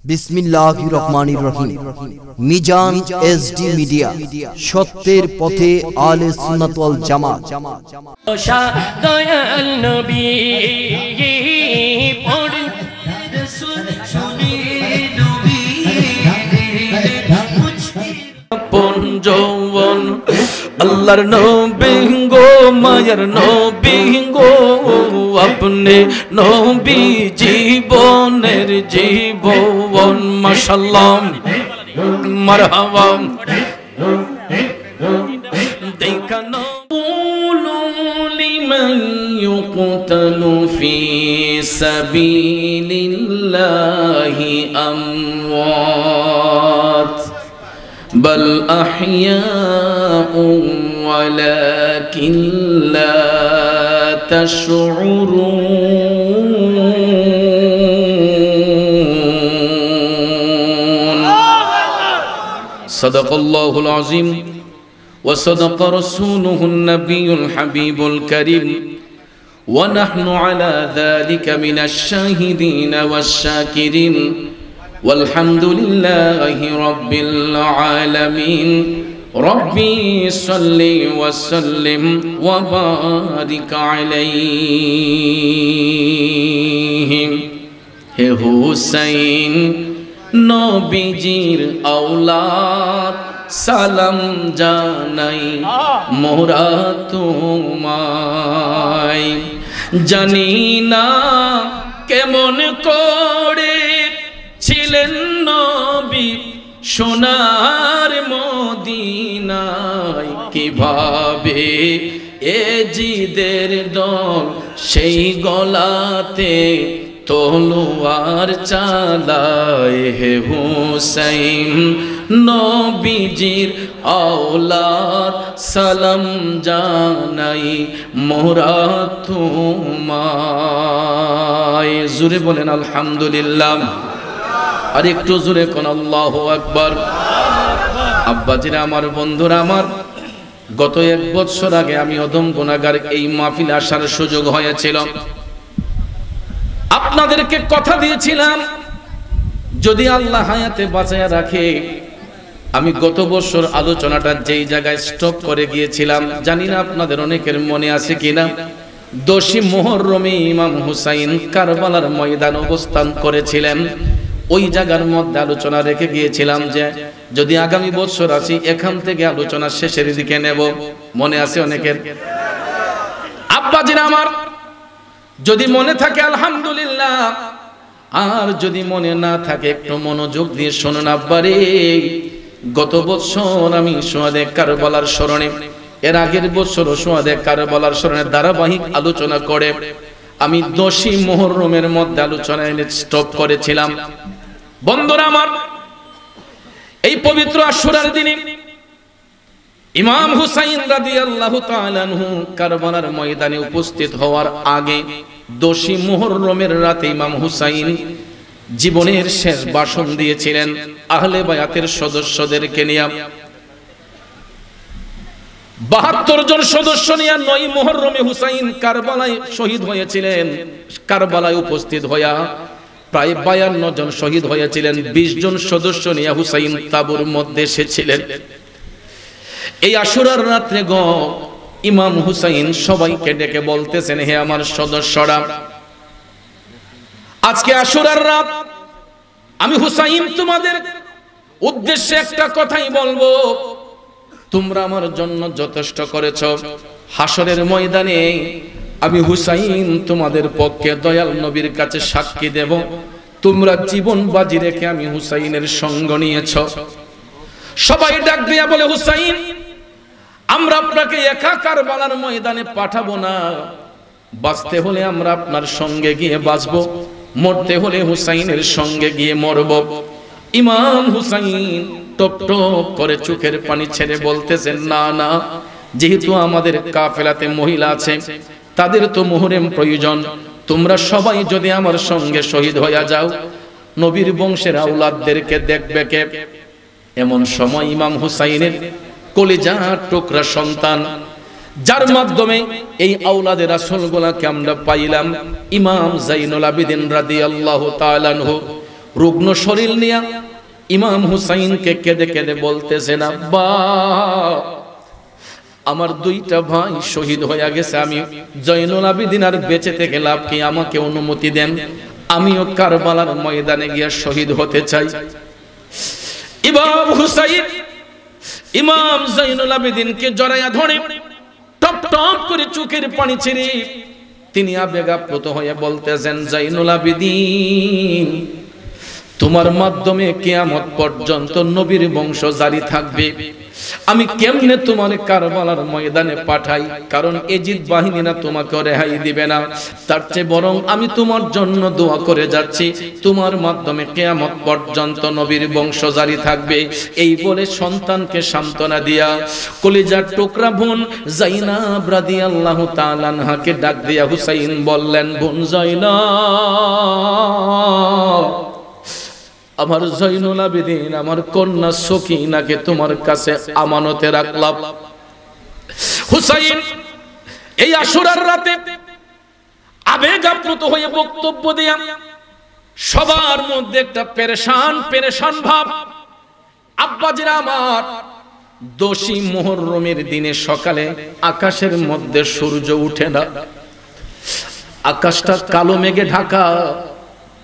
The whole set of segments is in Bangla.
বিসমিল্লাহির রহমানির রহিম। মিজান এসডি মিডিয়া, সত্যের পথে আলে সুন্নাত ওয়াল জামাত। দয়াল নবী পড়ে পঞ্জবন আল্লাহর নবী গো, মায়ের নবী গো, আপনি নবী জীবনের জীবন। মাশাআল্লাহ মারহাবা। দেখানো লিমান ইউকতালু ফি সাবিলিল্লাহি আমওয়াত بل أحياء ولكن لا تشعرون. صدق الله العظيم وصدق رسوله النبي الحبيب الكريم ونحن على ذلك من الشاهدين والشاكرين والحمد لله رب العالمين. ربي صل وسلم وبارك عليه. হে হুসাইন নবীজির আওলাদ, সালাম জানাই মোরা তোমায়। জানি না কেমন করে ছিলেন নবী সোনার মদিনায়, কিভাবে এ জিদের দল সেই গলাতে তলোয়ার চালায়। হে হুসাইন নবীজির আওলাদ, সালাম জানাই মোরা তোমায়। জোরে বলেন আলহামদুলিল্লাহ। আর একটু জোরে কোন আল্লাহু আকবার। আব্বাজিরা আমার, বন্ধুরা আমার, গত 1 বছর আগে আমি অদম গুনাহগার এই মাহফিলে আসার সুযোগ হয়েছিল। আপনাদেরকে কথা দিয়েছিলাম যদি আল্লাহ হায়াতে বাঁচায়া রাখে, আমি গত বছর আলোচনাটা যেই জায়গায় স্টপ করে গিয়েছিলাম, জানি না আপনাদের অনেকের মনে আছে কিনা। 10 মুহররমে ইমাম হুসাইন কারবালার ময়দানে অবস্থান করেছিলেন। ওই জায়গার মধ্যে আলোচনা রেখে গিয়েছিলাম যে যদি আগামী বছর আসি এখান থেকে আলোচনা শেষের দিকে নেব। মনে আছে অনেকের? আব্বাজিরা আমার, যদি মনে থাকে আলহামদুলিল্লাহ, আর যদি মনে না থাকে একটু মনোযোগ দিয়ে শুনুন আব্বারে। গত বছর আমি শুহাদে কারবালার স্মরণে, এর আগের বছর শুহাদে কারবালার স্মরণে ধারাবাহিক আলোচনা করে আমি 10 মুহররমের মধ্যে আলোচনা স্টপ করেছিলাম। বন্ধুরা আমার, এই পবিত্র আশুরার দিনে ইমাম হুসাইন রাদিয়াল্লাহু তাআলা আনহু কারবালার ময়দানে উপস্থিত হওয়ার আগে 10 মুহররমের রাতে ইমাম হুসাইন জীবনের শেষ ভাষণ দিয়েছিলেন আহলে বায়াতের সদস্যদেরকে নিয়ে। 72 জন সদস্য নিয়ে 9 মুহররমে হুসাইন কারবালায় শহীদ হয়েছিলেন। কারবালায় উপস্থিত হইয়া প্রায় 52 জন শহীদ হয়েছিলেন। 20 জন সদস্য নিয়ে হুসাইন তাবুর মধ্যে এসেছিলেন। এই আশুরার রাত্রে ইমাম হুসাইন সবাইকে ডেকে বলতেছেন, হে আমার সদস্যরা, আজকে আশুরার রাত, আমি হুসাইন তোমাদের উদ্দেশ্যে একটা কথাই বলবো। তোমরা আমার জন্য যথেষ্ট করেছো। হাসরের ময়দানে আমি হুসাইন তোমাদের পক্ষে দয়াল নবীর কাছে সাক্ষী দেব, তোমরা জীবন বাজি রেখে আমি হুসাইনের সঙ্গ নিয়েছো। সবাই ডাক দিয়া বলে, হুসাইন, আমরা আপনাকে একা কারবালার ময়দানে পাঠাবো না। বাঁচতে হলে আমরা আপনার সঙ্গে গিয়ে বাঁচবো, মরতে হলে হুসাইনের সঙ্গে গিয়ে মরব। ইমাম হুসাইন টপ টপ করে চোখের পানি ছেড়ে বলতেছেন, না না, যেহেতু আমাদের কাফেলাতে মহিলা আছে, তাদের তো মুহররম প্রয়োজন। তোমরা সবাই যদি আমার সঙ্গে শহীদ হইয়া যাও, নবীর বংশের আওলাদদেরকে দেখবে কে? এমন সময় ইমাম হুসাইনের কলিজার টুকরা সন্তান, যার মাধ্যমে এই আওলাদে রাসূলগুলোকে আমরা পাইলাম, ইমাম জাইনুল আবেদিন রাদিয়াল্লাহু তাআলা আনহু, রুগ্ন শরীর নিয়ে ইমাম হুসাইনকে কেঁদে কেঁদে বলতেছেন, আব্বা আমার দুইটা ভাই শহীদ হয়ে গেছে, আমি জয়নুল আবেদিন আর বেঁচে থেকে লাভ কি, আমাকে অনুমতি দেন, আমিও কারবালার ময়দানে গিয়ে শহীদ হতে চাই। ইমাম হুসাইন ইমাম জয়নুল আবেদিনকে জড়াইয়া ধরে টপ টপ করে চোখের পানি ছেড়ে তিনি আবেগ আপ্লুত হয়ে বলতেছেন, জয়নুল আবেদিন তোমার মাধ্যমে কিয়ামত পর্যন্ত নবীর বংশ জারি থাকবে, আমি কেমনে তোমার কারবালার ময়দানে পাঠাই, কারণ এজিদ বাহিনীরা তোমাকে রেহাই দিবে না, তার চেয়ে বরং আমি তোমার জন্য দোয়া করে যাচ্ছি, তোমার মাধ্যমে কিয়ামত পর্যন্ত নবীর বংশ জারি থাকবে। এই বলে সন্তানকে সান্ত্বনা দিয়া কলিজার টুকরা বোন যায়নাব রাদিয়াল্লাহু তাআলা আনহাকে ডাক দিয়া হুসাইন বললেন, বোন যায়নাব, আমার জয়নুল আবেদিন আমার কন্যা সকিনাকে তোমার কাছে আমানতে রাখলাম। হুসাইন এই আশুরার রাতে আবেগ আপ্লুত হয়ে বক্তব্য দেয়া সবার মধ্যে একটা পেরেশান ভাব। আব্বাজিরা আমার, দোষী মুহররমের দিনে সকালে আকাশের মধ্যে সূর্য উঠে না, আকাশটা কালো মেঘে ঢাকা,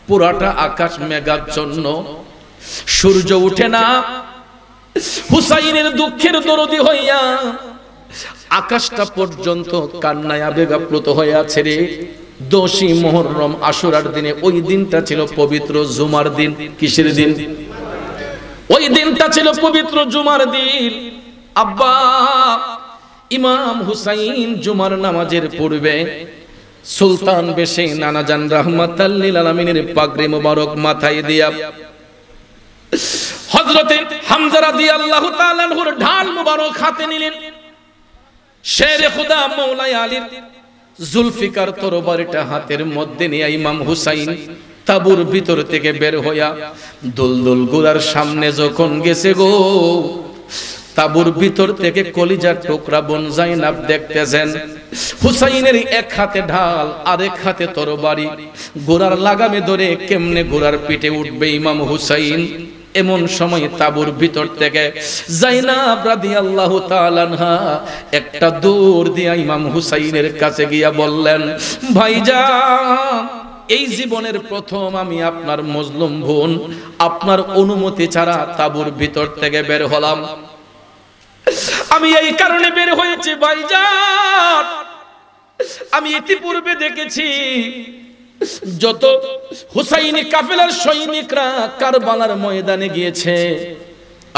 পুরাটা আকাশ মেঘাচ্ছন্ন, সূর্য উঠে না। হুসাইনের দুঃখের দরদি হইয়া আকাশটা পর্যন্ত কান্নায় আবেগ আপ্লুত হয়ে আছে রে। দোষী মুহররম আশুরার দিনে, ওই দিনটা ছিল পবিত্র জুমার দিন। কিসের দিন? ওই দিনটা ছিল পবিত্র জুমার দিন। আব্বা ইমাম হুসাইন জুমার নামাজের পূর্বে সুলতান বেশে নানাজান রাহমাতাল লিল আলামিনের পাগড়ি মুবারক মাথায় দিয়া হযরতে হামজা রাদিয়াল্লাহু তাআলা আনহুর ঢাল মুবারক হাতে নিলেন। শেরে খোদা মাওলাই আলীর জুলফিকার তরবারিটা হাতের মধ্যে নিয়ে ইমাম হুসাইন তাবুর ভিতর থেকে বের হইয়া দুলদুল গুরার সামনে যখন গেছে গো, তাবুর ভিতর থেকে কলিজার টুকরা বোন যায়নাব দেখতেছেন হুসাইনের এক হাতে ঢাল আরেক হাতে তরবারি, গোরার লাগামে ধরে কেমনে গোরার পিঠে উঠবে ইমাম হুসাইন। এমন সময় তাবুর ভিতর থেকে যায়নাব রাদিয়াল্লাহু তাআলা আনহা একটা দৌড় দিয়া ইমাম হুসাইনের কাছে গিয়া বললেন, ভাইজান এই জীবনের প্রথম আমি আপনার মজলুম বোন, আপনার অনুমতি ছাড়া তাবুর ভিতর থেকে বের হলাম। আমি এই কারণে বের হয়েছি ভাইজান, আমি ইতিপূর্বে দেখেছি যত হুসাইনি কাফেলার সৈনিকরা কারবালার ময়দানে গিয়েছে,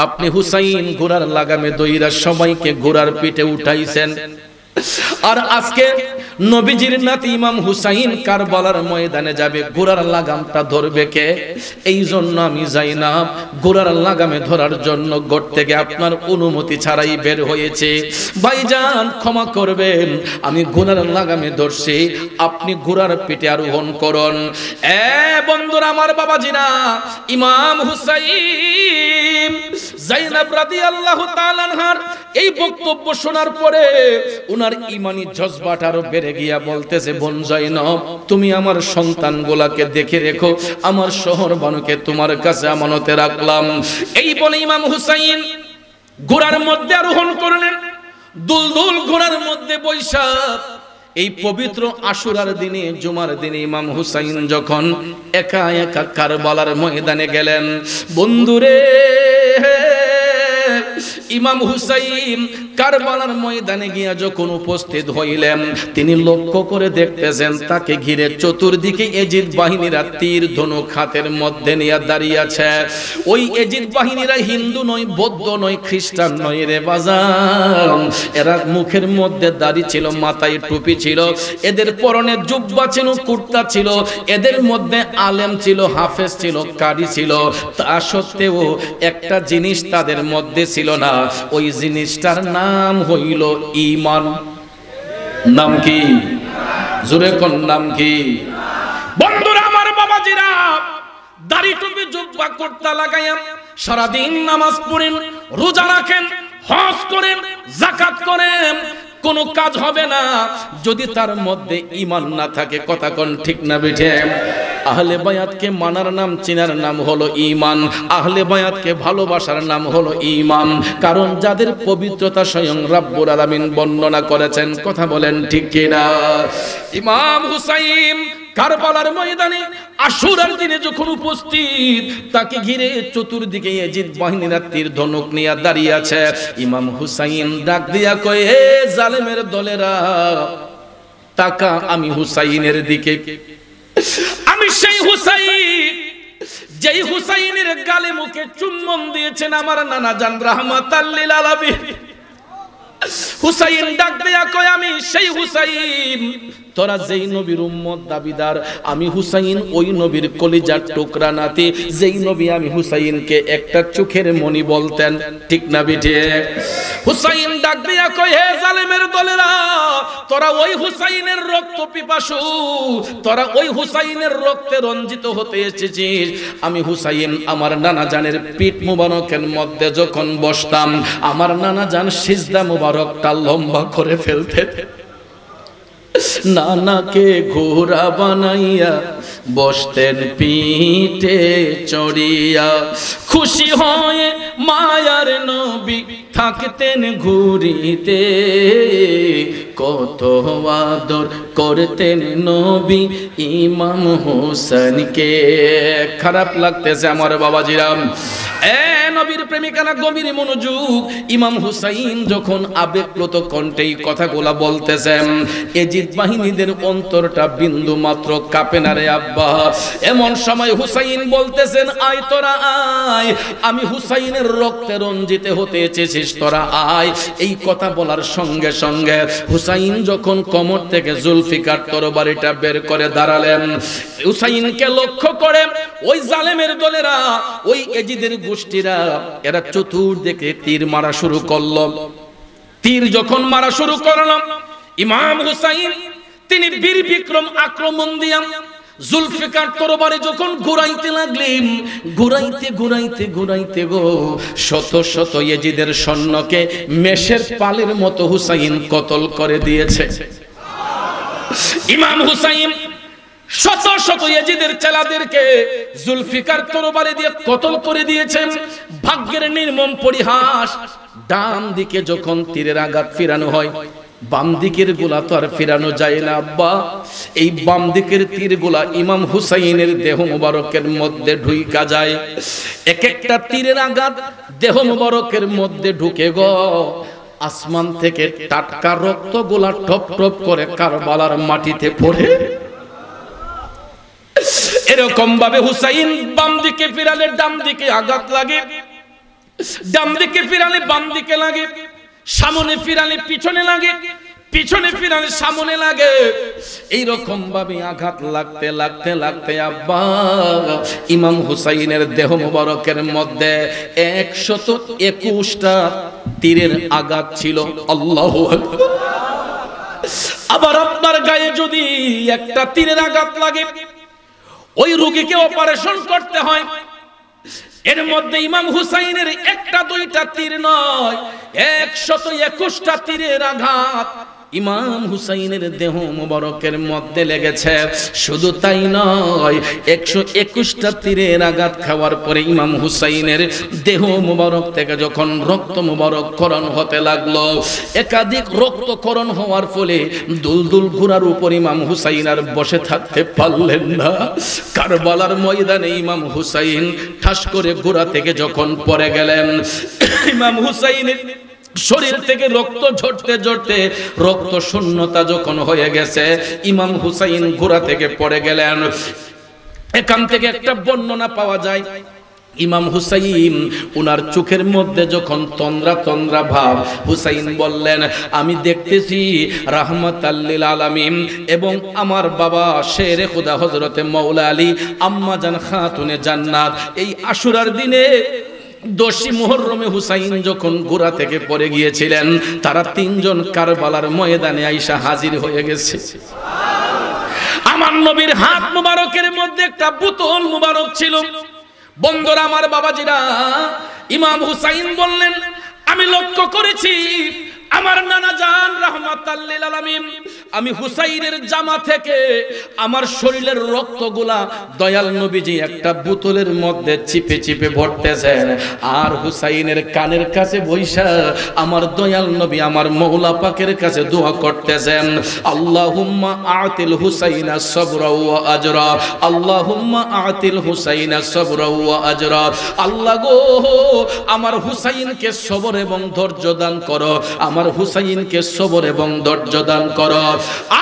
আপনি হুসাইন ঘোড়ার লাগামে দইরা সবাইকে ঘোড়ার পিঠে উঠাইছেন, আর আজকে নবীজির নাতি ইমাম হুসাইন কারবালার ময়দানে যাবে, ঘোড়ার লাগামটা ধরবে কে? এই জন্য আমি যায়নাব ঘোড়ার লাগামে ধরার জন্য গোট থেকে আপনার অনুমতি ছাড়াই বের হয়েছে। ভাইজান ক্ষমা করবেন, আমি ঘোড়ার লাগামে ধরছি, আপনি ঘোড়ার পিঠে আরোহণ করুন। বন্ধুরা আমার, বাবাজিরা, ইমাম হুসাইন যায়নাব রাদিয়াল্লাহু তাআলা আনহার এই বক্তব্য শোনার পরে উনার ঈমানি জজবাট আরো বেড়ে গিয়া বলতেছে, বোন যায়নাব তুমি আমার সন্তানগুলাকে দেখে রেখো, আমার শহর বানুকে তোমার কাছে আমানতে রাখলাম। এই বলে ইমাম হুসাইন ঘোড়ার মধ্যে আরোহণ করলেন। দুলদুল ঘোড়ার মধ্যে বৈশা এই পবিত্র আশুরার দিনে জুমার দিনে ইমাম হুসাইন যখন একা একা কারবালার ময়দানে গেলেন, বন্ধুরে ইমাম হুসাইন কারবালার ময়দানে গিয়া যখন উপস্থিত হইলেন, তিনি লক্ষ্য করে দেখতেছেন তাকে ঘিরে চতুর্দিকে এজিদ বাহিনীরা তীর ধনুক হাতের মধ্যে নিয়ে দাঁড়িয়ে আছে। ওই এজিদ বাহিনীরা হিন্দু নয়, বৌদ্ধ নয়, খ্রিস্টান নয় রে বাজান, এরা মুখের মধ্যে দাড়ি ছিল, মাথায় টুপি ছিল, এদের পরনে জুব্বা ছিল, কুর্তা ছিল, এদের মধ্যে আলেম ছিল, হাফেজ ছিল, কারি ছিল। তা সত্ত্বেও একটা জিনিস তাদের মধ্যে ছিল না, ওই জিনিসটার নাম হইল ঈমান। নাম কি? জোরে কোন নাম কি? বন্ধুরা আমার, বাবাজিরা, দাড়ি টুপি জুব্বা কুর্তা লাগাইয়া সারাদিন নামাজ পড়েন, রোজা রাখেন, হজ করেন, যাকাত করেন, কোনো কাজ হবে না যদি তার মধ্যে ঈমান না থাকে। কথা কোন ঠিক না বেঠে? আহলে বায়াতকে মানার নাম, চিনার নাম হলো ঈমান। আহলে বায়াতকে ভালোবাসার নাম হলো ঈমান। কারণ যাদের পবিত্রতা স্বয়ং রব্বুল আলামিন বর্ণনা করেছেন। কথা বলেন ঠিক কিনা? ইমাম হুসাইন কারবালার ময়দানে আশুরার দিনে যখন উপস্থিত, তাকে ঘিরে চতুর্দিকে ইয়াজিদ বাহিনীরা তীর ধনুক নিয়ে দাঁড়িয়ে আছে। ইমাম হুসাইন ডাক দিয়া কয়, হে জালেমের দলেরা, তাকা আমি হুসাইনের দিকে। আমি সেই হুসাইন, যেই হুসাইনের গালে মুখে চুম্বন দিয়েছেন আমার নানা জান রাহমাতাল লিল আলামিন। হুসাইন ডাক দিয়া কয়, আমি সেই হুসাইন, তোরা যেই নবীর উম্মত দাবিদার, আমি হুসাইন ওই নবীর কলিজার টুকরা নাতি, যেই নবী আমি হুসাইনকে একটা চোখের মণি বলতেন। ঠিক না বিঠে? হুসাইন ডাক দিয়া কয়, হে জালেমের দলেরা, তোরা ওই হুসাইনের রক্ত পিপাসু, তোরা ওই হুসাইনের রক্তে রঞ্জিত হতে এসেছিস। আমি হুসাইন আমার নানা জানের পিঠ মুবারকের মধ্যে যখন বসতাম, আমার নানা জান সিজদা মুবারকটা লম্বা করে ফেলতেন। নানাকে ঘোড়া বানাইয়া বসতেন পিঠে চড়িয়া, খুশি হয়ে মায়ার নবী থাকতেন ঘুরিতে, কত আদর করতেন নবী ইমাম হোসেনকে। খারাপ লাগতেছে আমার বাবাজিরাম। নবীর প্রেমিকারা গভীর মনোযোগ। ইমাম হুসাইন যখন আবেগপ্রত কণ্ঠে এই কথাগুলা বলতেছেন, ইয়াজিদ বাহিনীদের অন্তরটা বিন্দু মাত্র কাঁপে না রে আব্বা। এমন সময় হুসাইন বলতেছেন, আয় তোরা আয়, আমি হুসাইনের রক্তে রঞ্জিত হতে এসেছিস, তোরা আয়। এই কথা বলার সঙ্গে সঙ্গে হুসাইন যখন কোমর থেকে জুলফিকার তরবারিটা বের করে দাঁড়ালেন, হুসাইনকে লক্ষ্য করে ওই জালেমের দলেরা, ওই ইয়াজিদের গোষ্ঠীরা, এরা চতুর্দিকে তীর মারা শুরু করলো। তীর যখন মারা শুরু করলাম, ইমাম হুসাইন তিনি বীর বিক্রম আক্রমণ দিয়া জুলফিকার তরবারি যখন ঘুরাইতে লাগলেন, ঘুরাইতে ঘুরাইতে ঘুরাইতে গো, শত শত ইয়াজিদের সৈন্যকে মেষের পালের মতো হুসাইন কতল করে দিয়েছে। ইমাম হুসাইন শত শত ইয়াজিদের চেলাদেরকে জুলফিকার তরবারি দিয়ে কতল করে দিয়েছেন। ভাগ্যের নির্মম পরিহাস, ডান দিকে যখন তীরের আঘাত ফিরানো হয়, বাম দিকের গোলা তো আর ফিরানো যায় না আব্বা। এই বাম দিকের তীরগুলা ইমাম হুসাইনের দেহ মুবারকের মধ্যে ঢুইকা যায়। এক একটা তীরের আঘাত দেহ মুবারকের মধ্যে ঢুকে গো, আসমান থেকে টাটকা রক্তগুলা টপ টপ করে কারবালার মাটিতে পড়ে। এরকম ভাবে হুসাইন বাম দিকে ফিরালে ডান দিকে আঘাত লাগে, ডান দিকে ফিরালে বাম দিকে লাগে, সামনে ফিরালে পিছনে লাগে, পিছনে ফিরালে সামনে লাগে। এইরকম ভাবে আঘাত লাগতে লাগতে লাগতে আব্বা ইমাম হুসাইনের দেহ মুবারকের মধ্যে 121টা তীরের আঘাত ছিল। আল্লাহু আকবার। আবার আপনার গায়ে যদি একটা তীরের আঘাত লাগে, ওই রোগীকে অপারেশন করতে হয়। এর মধ্যে ইমাম হুসাইনের একটা দুইটা তীর নয়, 121টা তীরের আঘাত ইমাম হুসাইনের দেহ মুবারকের মধ্যে লেগেছে। শুধু তাই নয়, 121টা তীরের আঘাত খাওয়ার পরে ইমাম হুসাইনের দেহ মুবারক থেকে যখন রক্ত মুবারককরণ হতে লাগলো, একাধিক রক্তকরণ হওয়ার ফলে দুলদুল ঘোড়ার উপর ইমাম হুসাইন আর বসে থাকতে পারলেন না। কারবালার ময়দানে ইমাম হুসাইন ঠাস করে ঘোড়া থেকে যখন পড়ে গেলেন, ইমাম হুসাইনের শরীর থেকে রক্ত ঝরতে ঝরতে রক্ত শূন্যতা যখন হয়ে গেছে, ইমাম হুসাইন ঘোড়া থেকে পড়ে গেলেন। এখান থেকে একটা বর্ণনা পাওয়া যায়, ইমাম হুসাইন উনার চোখের মধ্যে যখন তন্দ্রা তন্দ্রা ভাব, হুসাইন বললেন, আমি দেখতেছি রাহমাতাল লিল আলামিন এবং আমার বাবা শেরে খুদা হযরতে মাওলা আলী আম্মা জান খাতুনে জান্নাত এই আশুরার দিনে 10ই মুহররমে হুসাইন যখন ঘোড়া থেকে পড়ে গিয়েছিলেন, তারা তিনজন কারবালার ময়দানে আইসা হাজির হয়ে গেছে। আমার নবীর হাত মুবারকের মধ্যে একটা বোতল মুবারক ছিল। বন্ধুরা আমার, বাবাজিরা, ইমাম হুসাইন বললেন, আমি লক্ষ্য করেছি আমার নানা জান রাহমাতাল লিল আলামিন, আমি হুসাইনের জামা থেকে আমার শরীরের রক্তগুলা দয়াল নবীজি একটা বোতলের মধ্যে চিপে চিপে ভরতেছেন, আর হুসাইনের কানের কাছে বৈশা আমার দয়াল নবী আমার মওলা পাকের কাছে দোয়া করতেছেন, আল্লাহুম্মা আতিল হুসাইনা সাবরা ওয়া আজরা, আল্লাহুম্মা আতিল হুসাইনা সাবরা ওয়া আজরা। আল্লাহ গো, আমার হুসাইনকে সবর এবং ধৈর্য দান করো, আমার হুসাইনকে সবর এবং ধৈর্য দান করো।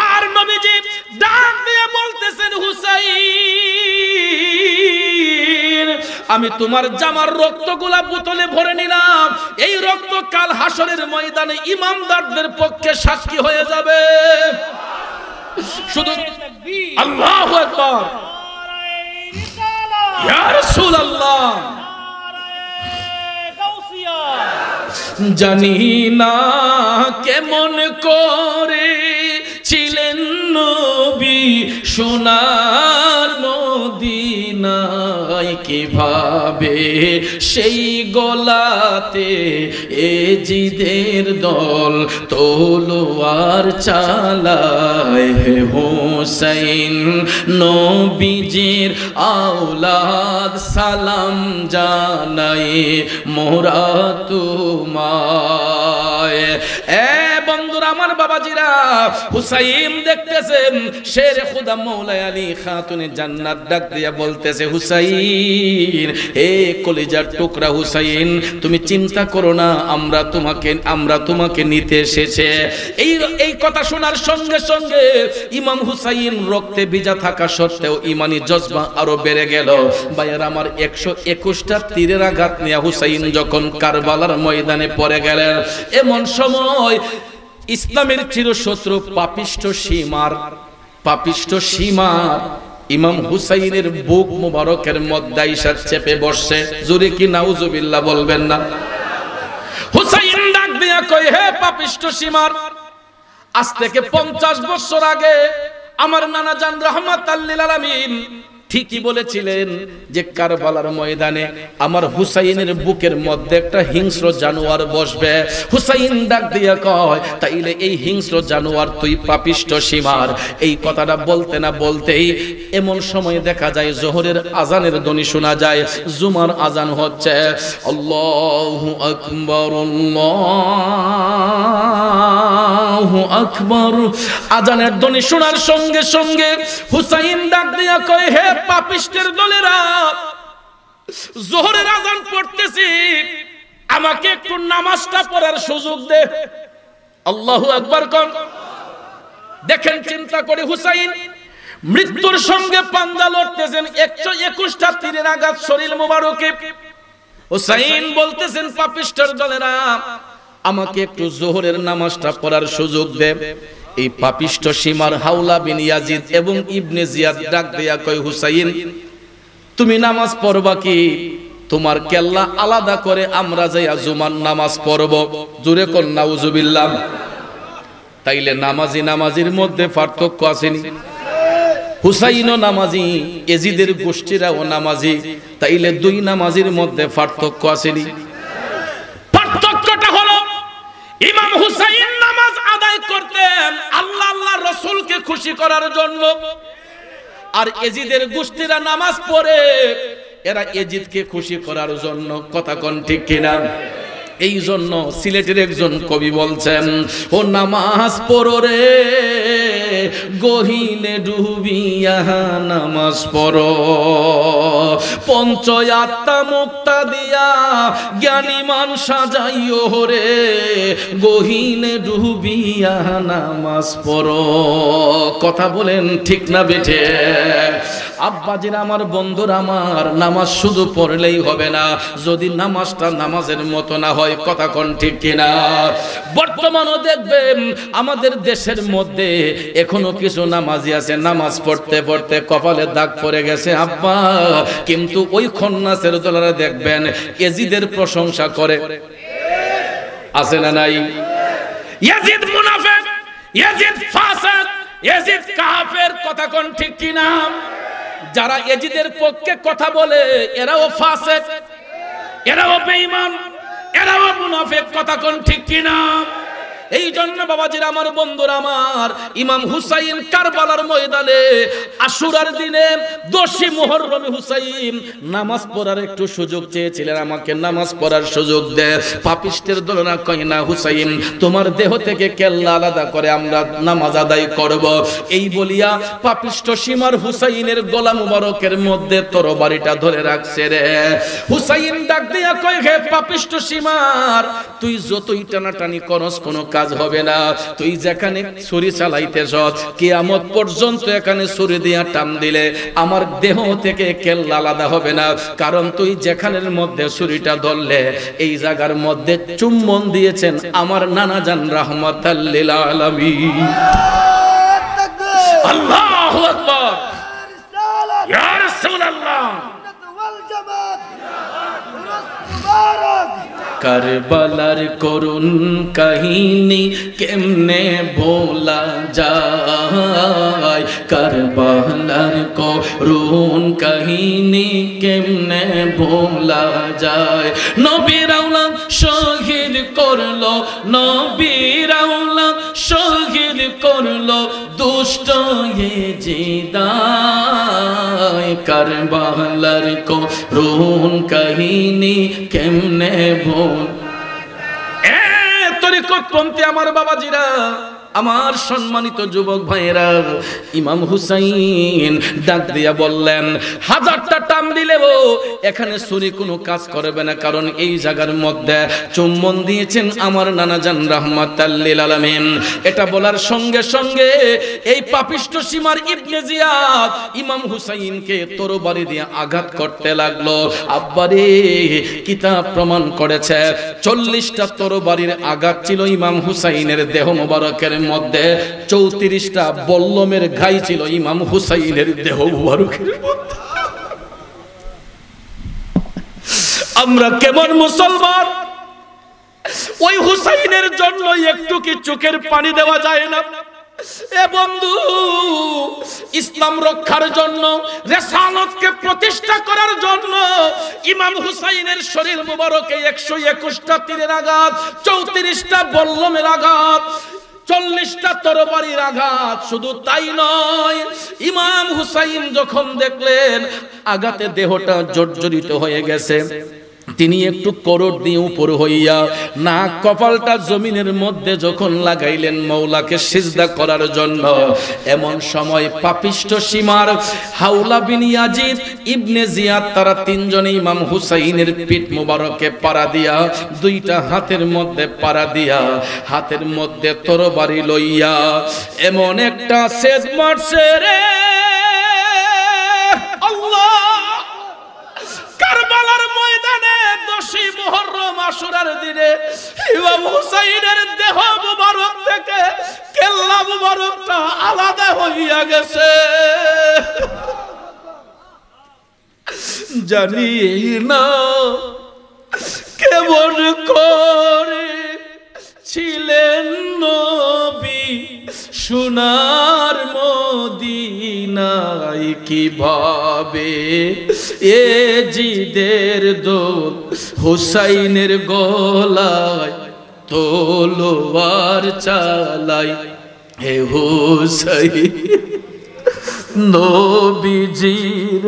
আর নবীজি ডাক দিয়ে বলতেছেন, হুসাইন, আমি তোমার জামার রক্তগুলা বোতলে ভরে নিলাম, এই রক্ত কাল হাসরের ময়দানে ইমামদারদের পক্ষে সাক্ষী হয়ে যাবে। শুধু আল্লাহু আকবার, ইয়া রাসূলুল্লাহ। জানি না কেমন করে ছিলেন নবী সোনার মদিনায়, কিভাবে সেই গলাতে এজিদের দল তলোয়ার চালায়। হুসাইন নবীজির আওলাদ সালাম জানাই মোরা তোমায়। বন্ধুরা আমার, বাবাজিরা, হুসাইন দেখতেছেন শের খুদা মৌলা আলী খাতুনে জান্নাত ডাক দিয়া বলতেছে, হুসাইন, হে কলিজার টুকরা হুসাইন, তুমি চিন্তা করো না, আমরা তোমাকে নিতে এসেছে। এই কথা শোনার সঙ্গে সঙ্গে ইমাম হুসাইন রক্তে ভিজা থাকা সত্ত্বেও ইমানি জজবা আরো বেড়ে গেল। ভাইয়ার আমার, 121টা তীরের আঘাত নিয়ে হুসাইন যখন কারবালার ময়দানে পড়ে গেলেন, এমন সময় ইসলামের চিরশত্রু পাপিষ্ঠ সীমার ইমাম হুসাইনের বুক মুবারকের মধ্যে আইসা চেপে বসছে। জোরে কি নাউজুবিল্লাহ বলবেন না? হুসাইন ডাক দিয়া কই, হে পাপিষ্ঠ সীমার, আজ থেকে 50 বছর আগে আমার নানা জান রাহমাতাল লিল আলামিন ঠিকই বলেছিলেন যে কারবালার ময়দানে আমার হুসাইনের বুকের মধ্যে একটা হিংস্র জানোয়ার বসবে। হুসাইন ডাক দিয়া কয়, তাইলে এই হিংস্র জানোয়ার তুই পাপিষ্ঠ সীমার। এই কথাটা বলতে না বলতেই এমন সময় দেখা যায় জোহরের আজানের ধ্বনি শোনা যায়, জুমার আজান হচ্ছে। আল্লাহু আকবার, আল্লাহু আকবার। আজানের ধ্বনি শোনার সঙ্গে সঙ্গে হুসাইন ডাক দিয়া কয়, হে পাপিষ্টের দলেরা, জোহরের আজান পড়তেছি, আমাকে একটু নামাজটা পড়ার সুযোগ দে। আল্লাহু আকবার কোন। দেখেন, চিন্তা করে হুসাইন মৃত্যুর সঙ্গে পাঞ্জা লড়তেছেন, 121টা তীরের আঘাত শরীর মোবারকে। হুসাইন বলতেছেন, পাপিষ্টের দলেরা, আমাকে একটু জোহরের নামাজটা পড়ার সুযোগ দে। এই পাপিষ্ঠ সীমার হাওলা বিন ইয়াজিদ এবং ইবনে জিয়াদ ডাক দিয়া কয়, হুসাইন, তুমি নামাজ পড়বা কি? তোমার কেল্লা আলাদা করে আমরা যাইয়া জুমার নামাজ পড়ব। জোরে কোন নাউজুবিল্লাহ। তাইলে নামাজির মধ্যে পার্থক্য আসেনি? হুসাইনও নামাজি, এজিদের গোষ্ঠীরাও নামাজি, তাইলে দুই নামাজির মধ্যে পার্থক্য আসেনি? পার্থক্যটা হলো, ইমাম হুসাইন নামাজ আদায় করতেন আল্লাহ আল্লাহ রাসূলকে খুশি করার জন্য, আর এজিদের গোষ্ঠীরা নামাজ পড়ে এরা এজিদকে খুশি করার জন্য। কথা কোন ঠিক কিনা? এই জন্য সিলেটের একজন কবি বলছেন, ও নামাজ পড়ো রে গহীনে ডুবিয়া নামাজ পড়ো, পঞ্চ আত্মা মুক্তা দিয়া জ্ঞানীমান সাজাইও রে গহীনে ডুবিয়া নামাজ পড়ো। কথা বলেন ঠিক না বেঠে? আব্বাজিরা আমার, বন্ধুরা আমার, নামাজ শুধু পড়লেই হবে না, যদি নামাজটা নামাজের মতো না হয়। কথা কোন ঠিক কিনা? বর্তমানও দেখবেন আমাদের দেশের মধ্যে এখনো কিছু নামাজি আছে, নামাজ পড়তে পড়তে কপালে দাগ পড়ে গেছে আব্বা, কিন্তু ওই খন্নাসের দলেরা দেখবেন এজিদের প্রশংসা করে। আছে না নাই? ইয়াজিদ মুনাফিক, ইয়াজিদ ফাসিক, ইয়াজিদ কাফের। কথা কোন ঠিক কিনা? যারা এজিদের পক্ষে কথা বলে এরাও ফাসিক, এরাও বেঈমান, এরাও মুনাফিক। কথা কোন ঠিক কিনা? এই জন্য বাবাজিরা আমার, বন্ধুরা আমার, ইমাম হুসাইন কারবালার ময়দানে আশুরার দিনে 10 মুহররমে হুসাইন নামাজ পড়ার একটু সুযোগ চেয়েছিলেন, আমাকে নামাজ পড়ার সুযোগ দে। পাপিষ্টের দলনা কয় না হুসাইন, তোমার দেহ থেকে কেল্লা আলাদা করে আমরা নামাজ আদায় করব। এই বলিয়া পাপিষ্ঠ সীমার হুসাইনের গলা মুবারকের মধ্যে তরবারিটা ধরে রাখছে রে। হুসাইন ডাক দিয়া কয়, হে পাপিষ্ঠ সীমার, তুই যতই টানাটানি করস কোনো কাজ হবে না। তুই যেখানে ছুরি চালাইতেছ কিয়ামত পর্যন্ত এখানে ছুরি দিয়া টান দিলে আমার দেহ থেকে কেল্লা আলাদা হবে না, কারণ তুই যেখানের মধ্যে ছুরিটা ধরলে এই জায়গার মধ্যে চুম্বন দিয়েছেন আমার নানা জান রাহমাতাল লিল আলামিন। আল্লাহু আকবার, ইয়া রাসূলুল্লাহ। কারবালার করুণ কাহিনী কেমনে ভোলা যায়, কারবালার করুণ কাহিনী কেমনে ভোলা যায়। নবীর আওলাদ শহীদ করলো, নবীর আওলাদ শহীদ করলো দুষ্ট ইয়েজিদায়, কারবালার করুণ কাহিনী কেমনে ভোল। তরিকতপন্থী আমার বাবাজিরা, আমার সম্মানিত যুবক ভাইয়েরা, ইমাম হুসাইন ডাক দিয়া বললেন, হাজারটা টান দিলেও এখানে ছুরি কোনো কাজ করবে না, কারণ এই জায়গার মধ্যে চুম্বন দিয়েছেন আমার নানা জান রাহমাতাল লিল আলামিন। এটা বলার সঙ্গে সঙ্গে এই পাপিষ্ঠ সীমার ইবনে জিয়াদ ইমাম হুসাইনকে তরবারি দিয়ে আঘাত করতে লাগলো। আব্বারে কিতাব প্রমাণ করেছে 40টা তরবারির আঘাত ছিল ইমাম হুসাইনের দেহ মোবারকের মধ্যে, 34টা বল্লমের ঘাই ছিল ইমাম হুসাইনের দেহ মুবারকের মধ্যে। আমরা কেমন মুসলমান, ওই হুসাইনের জন্য একটু কি চোখের পানি দেওয়া যায় না? এ বন্ধু, ইসলাম রক্ষার জন্য, রিসালাতকে প্রতিষ্ঠা করার জন্য ইমাম হুসাইনের শরীর মুবারকে 121টা তীরের আঘাত, 34টা বল্লমের আঘাত, 40টা তরবারির আঘাত। শুধু তাই নয়, ইমাম হুসাইন যখন দেখলেন আঘাতে দেহটা জর্জরিত হয়ে গেছে, তিনি একটু করোড় দিয়ে উপর হইয়া নাক কপালটা জমিনের মধ্যে যখন লাগাইলেন মওলাকে সিজদা করার জন্য, এমন সময় পাপিষ্ঠ সীমার হাওলা বিন ইয়াজিদ ইবনে জিয়াদ তারা তিনজনে ইমাম হুসাইনের পিঠ মোবারকে পাড়া দিয়া, দুইটা হাতের মধ্যে পাড়া দিয়া, হাতের মধ্যে তরবারি লইয়া এমন একটা সেদ মারছে রে আল্লাহ। কারবালার ময়দানে 10 মুহররম আশুরার দিনে ইমাম হুসাইনের দেহ মুবারক থেকে কেল্লা মুবারকটা আলাদা হইয়া গেছে। জানি না কেমন করে ছিলেন নবী সোনার মদিনায়, কিভাবে এ জিদের দোল হুসাইনের গলায় তলোয়ার চালাই। হে হুসাইন নবীজির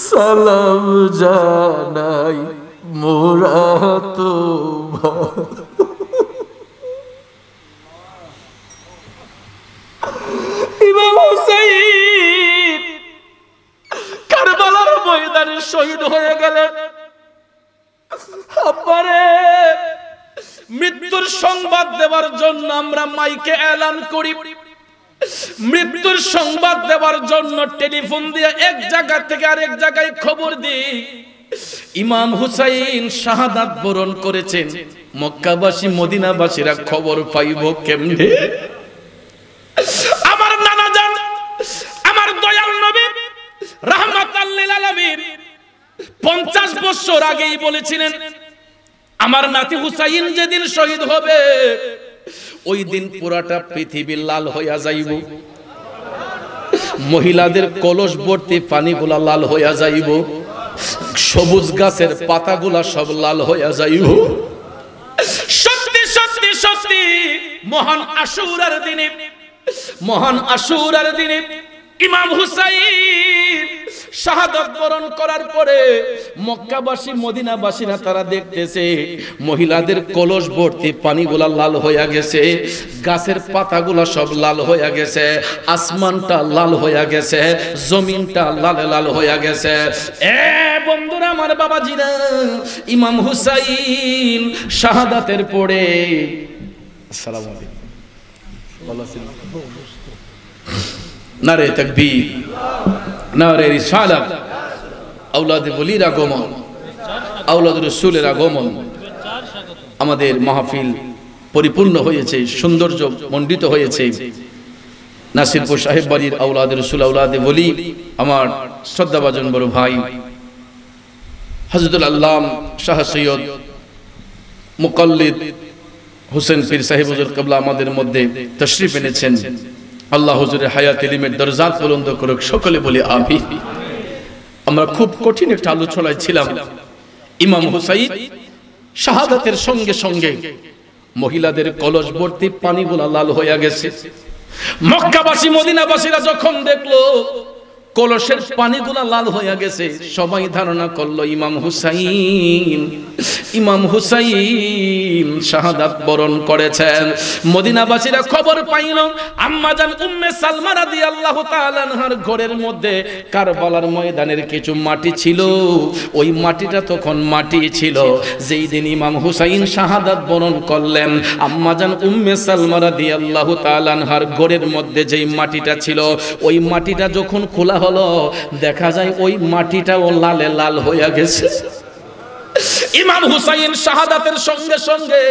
সালাম জানাই মোরা তো ইমাম হুসাইন কারবালার ময়দানে শহীদ হয়ে গেলেন। আব্বারে, মৃত্যুর সংবাদ দেওয়ার জন্য আমরা মাইকে এলান করি, মৃত্যুর সংবাদ দেওয়ার জন্য টেলিফোন দিয়ে এক জায়গা থেকে আরেক জায়গায় খবর দিই ইমাম হুসাইন শাহাদাত বরণ করেছেন। মক্কাবাসী মদিনাবাসীরা খবর পাইব কেমনে? আমার নানা জান, আমার দয়াল নবী রাহমাতাল লিল আলামিন 50 বছর আগেই বলেছিলেন, আমার নাতি হুসাইন যেদিন শহীদ হবে ওই দিন পুরাটা পৃথিবী লাল হইয়া যাইব, মহিলাদের কলস ভর্তি পানিগুলা লাল হইয়া যাইব, সবুজ গাছের পাতাগুলা সব লাল হইয়া যাইব। সত্যি সত্যি সত্যি মহান আশুরার দিনে ইমাম হুসাইন শাহাদাত বরণ করার পরে মক্কাবাসী মদিনাবাসীরা তারা দেখতেছে মহিলাদের কলস ভর্তি পানিগুলা লাল হইয়া গেছে, গাছের পাতাগুলা সব লাল হইয়া গেছে, আসমানটা লাল হইয়া গেছে, জমিনটা লাল লাল হইয়া গেছে। বন্ধুরা আমার, বাবাজিরা, ইমাম হুসাইন শাহাদাতের পরে আসসালামু আলাইকুম নারে তাকবীর, নারে রিসালাত, আওলাদ ওলির আগমন, আওলাদ রাসূলের আগমন। আমাদের মাহফিল পরিপূর্ণ হয়েছে, সৌন্দর্য মণ্ডিত হয়েছে। নাসিরপুর সাহেব বাড়ির আওলাদ রাসূল, আওলাদ ওলি, আমার শ্রদ্ধাভাজন বড় ভাই হযরতুল আল্লাম শাহ সৈয়দ মুকাল্লিদ হোসেন পীর সাহেব হুজুর কিবলা আমাদের মধ্যে তাশরীফ এনেছেন। আল্লাহ হুজুরের হায়াত ইলমের দরজাত বুলন্দ করুক, সকলে বলি আমিন। আমরা খুব কঠিন একটা আলোচনায় ছিলাম। ইমাম হুসাইন শাহাদাতের সঙ্গে সঙ্গে মহিলাদের কলস ভর্তি পানিগুলা লাল হইয়া গেছে। মক্কাবাসী মদিনাবাসীরা যখন দেখলো কলসের পানিগুলা লাল হইয়া গেছে, সবাই ধারণা করলো ইমাম হুসাইন শাহাদাত বরণ করেছেন। মদিনাবাসীরা খবর পাইল আম্মা জান উম্মে সালমা রাদিয়াল্লাহু তাআলা আনহার ঘরের মধ্যে কারবালার ময়দানের কিছু মাটি ছিল। ওই মাটিটা তখন মাটি ছিল যেই দিন ইমাম হুসাইন শাহাদাত বরণ করলেন। আম্মা জান উম্মে সালমা রাদিয়াল্লাহু তাআলা আনহার ঘরের মধ্যে যেই মাটিটা ছিল, ওই মাটিটা যখন খোলা হলো, দেখা যায় ওই মাটিটাও লালে লাল হইয়া গেছে। ইমাম হুসাইন শাহাদাতের সঙ্গে সঙ্গে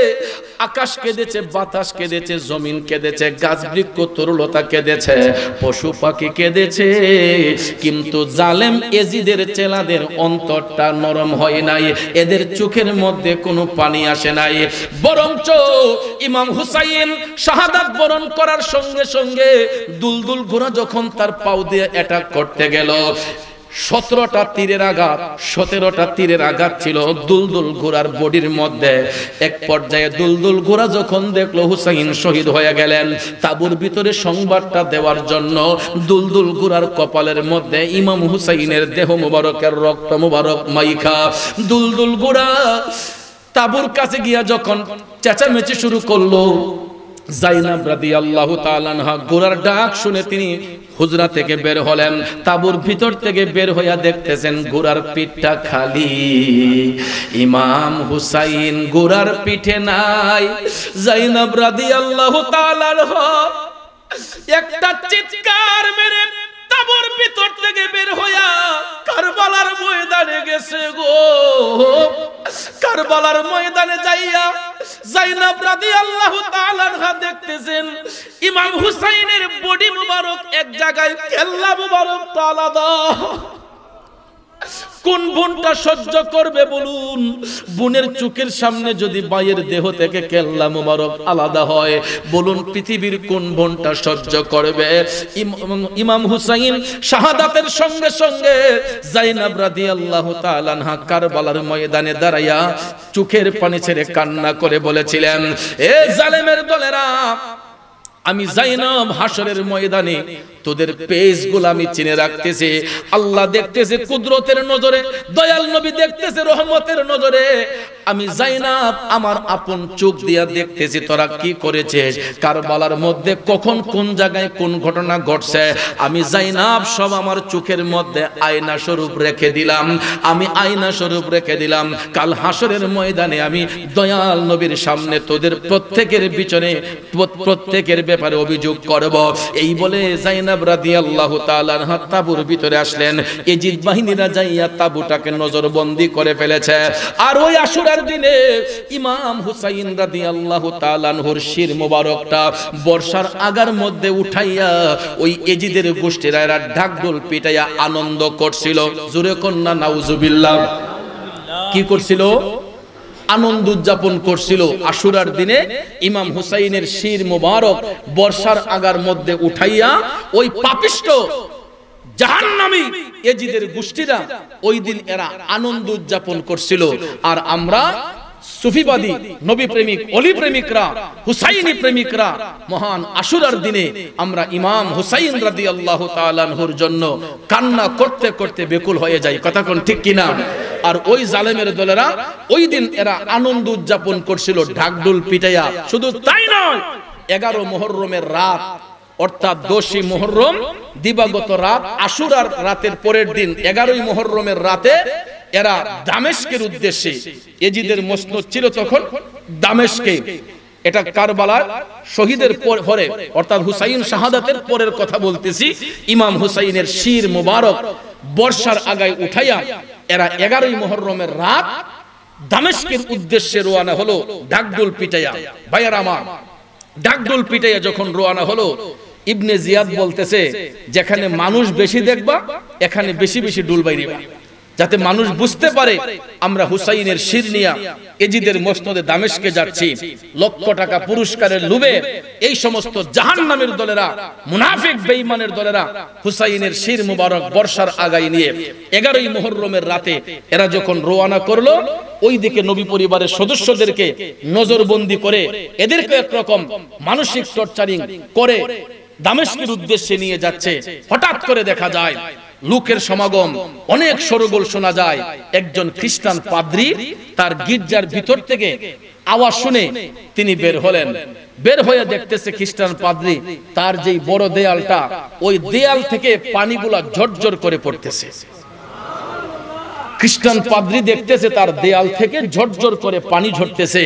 আকাশ কেঁদেছে, বাতাস কেঁদেছে, জমিন কেঁদেছে, গাছ বৃক্ষ তরুলতা কেঁদেছে, পশু পাখি কেঁদেছে, কিন্তু জালেম এজিদের চেলাদের অন্তরটা নরম হয় নাই, এদের চোখের মধ্যে কোনো পানি আসে নাই। বরঞ্চ ইমাম হুসাইন শাহাদাত বরণ করার সঙ্গে সঙ্গে দুলদুল ঘোড়া যখন তার পাও দিয়ে অ্যাটাক করতে গেল, 17টা তীরের আঘাত ছিল দুলদুল ঘোড়ার বডির মধ্যে। এক পর্যায়ে দুলদুল ঘোড়া যখন দেখলো হুসাইন শহীদ হয়ে গেলেন, তাঁবুর ভিতরে সংবাদটা দেওয়ার জন্য দুলদুল ঘোড়ার কপালের মধ্যে ইমাম হুসাইনের দেহ মুবারকের রক্ত মুবারক মাইখা দুলদুল ঘোড়া তাঁবুর কাছে গিয়া যখন চেঁচামেচি শুরু করলো, জাইনাব রাদিয়াল্লাহু তাআলা আনহা ঘোড়ার ডাক শুনে তিনি হুজরা থেকে বের হলেন। তাঁবুর ভিতর থেকে বের হইয়া দেখতেছেন ঘোড়ার পিঠটা খালি, ইমাম হুসাইন ঘোড়ার পিঠে নাই। জাইনাব রাদিয়াল্লাহু তাআলা আনহা একটা চিৎকার মেরে তাঁবুর ভিতর থেকে বের হইয়া কারবালার ময়দানে গেছে গো। কারবালার ময়দানে যাইয়া জাইনাব রাদিয়াল্লাহু তাআলা আনহা দেখতেছেন ইমাম হুসাইনের বডি মুবারক এক জায়গায়, কেল্লা মুবারক তো আলাদা। কোন বোনটা সহ্য করবে বলুন? বোনের চোখের সামনে যদি মায়ের দেহ থেকে কেল্লা মুবারক আলাদা হয়, বলুন পৃথিবীর কোন বোনটা সহ্য করবে? ইমাম হুসাইন শাহাদাতের সঙ্গে সঙ্গে জাইনাব রাদিয়াল্লাহু তাআলা আনহা কারবালার ময়দানে দাঁড়াইয়া চোখের পানি ছেড়ে কান্না করে বলেছিলেন, এ জালেমের দলেরা, আমি জাইনাব হাসরের ময়দানে তোদের পেজগুলো আমি চিনে রাখতেছি। আল্লাহ দেখতেছে কুদরতের নজরে, দয়াল নবী দেখতেছে রহমতের নজরে। আমি জাইনাব আমার আপন চোখ দিয়া দেখতেছি তোরা কি করেছিস, কারবালার মধ্যে কখন কোন জায়গায় কোন ঘটনা ঘটছে। আমি জাইনাব সব আমার চোখের মধ্যে আয়না স্বরূপ রেখে দিলাম, আমি আয়না স্বরূপ রেখে দিলাম। কাল হাসরের ময়দানে আমি দয়াল নবীর সামনে তোদের প্রত্যেকের পিছনে প্রত্যেকের ব্যাপারে অভিযোগ করব। এই বলে জাইনাব রাদিয়াল্লাহু তাআলা আনহা তাঁবুর ভিতরে আসলেন। এজিদ বাহিনীরা যাইয়া তাঁবুটাকে নজরবন্দি করে ফেলেছে। আর ওই আশুরার দিনে ইমাম হুসাইন রাদিয়াল্লাহু তাআলা আনহুর শির মোবারকটা বর্ষার আগার মধ্যে উঠাইয়া ওই এজিদের গোষ্ঠীরা এরা ঢাকঢোল পিটাইয়া আনন্দ করছিল। জোরে কন্যা নাউজুবিল্লাহ। কি করছিল? আনন্দ উদযাপন করছিল। আশুরার দিনে ইমাম হুসাইনের শির মোবারক বর্ষার আগার মধ্যে উঠাইয়া ওই পাপিষ্ট জাহান্নামী এজিদের গোষ্ঠীরা ওই দিন এরা আনন্দ উদযাপন করছিল। আর আমরা সুফিবাদী নবী প্রেমিক অলি প্রেমিকরা হুসাইনি প্রেমিকরা মহান আশুরার দিনে আমরা ইমাম হুসাইন রাদিয়াল্লাহু তাআলা আনহুর জন্য কান্না করতে করতে বেকুল হয়ে যাই। কথা কোন ঠিক কিনা? আর ওই জালেমের দলেরা ওই দিন এরা আনন্দ উদযাপন করছিল ঢাকঢোল পিটাইয়া। শুধু তাই নয়, 11 মুহররমের রাত অর্থাৎ 10ই মুহররম দিবাগত রাত আশুরার রাতের পরের দিন 11ই মুহররমের রাতে এরা দামেস্কের উদ্দেশ্যে, এজিদের মসনদ ছিল তখন দামেস্কে, এটা কারবালার শহীদের পরে অর্থাৎ হুসাইন শাহাদাতের পরের কথা বলতেছি, ইমাম হুসাইনের শির মুবারক বর্ষার আগায় উঠাইয়া এরা 11ই মুহররমের রাত দামেস্কের উদ্দেশ্যে রওনা হলো ঢাকঢোল পিটাইয়া। ভাইয়ারা আমার, ঢাকঢোল পিটাইয়া যখন রওনা হলো, ইবনে জিয়াদ বলতেছে যেখানে মানুষ বেশি দেখবা এখানে বেশি বেশি ডুল বাইরিবা, যাতে মানুষ বুঝতে পারে আমরা হুসাইনের শির নিয়া এজিদের মসনদে দামেস্কে যাচ্ছি। লক্ষ টাকা পুরস্কারের লোভে এই সমস্ত জাহান্নামের দলেরা, মুনাফিক বেঈমানের দলেরা হুসাইনের শির মুবারক বর্ষার আগায় নিয়ে 11ই মুহররমের রাতে এরা যখন রওনা করলো, ওই দিকে নবী পরিবারের সদস্যদেরকে নজরবন্দি করে এদেরকে একরকম মানসিক টর্চারিং করে দামেস্কের উদ্দেশ্যে নিয়ে যাচ্ছে। হঠাৎ করে দেখা যায় লোকের সমাগম, অনেক শোরগোল শোনা যায়। একজন খ্রিস্টান পাদ্রী তার গির্জার ভিতর থেকে আওয়াজ শুনে তিনি বের হলেন। বের হয়ে দেখতেছে খ্রিস্টান পাদ্রী তার যেই বড় দেয়ালটা, ওই দেয়াল থেকে পানিগুলা ঝরঝর করে পড়তেছে। খ্রিস্টান পাদ্রী দেখতেছে তার দেয়াল থেকে ঝরঝর করে পানি ঝরতেছে।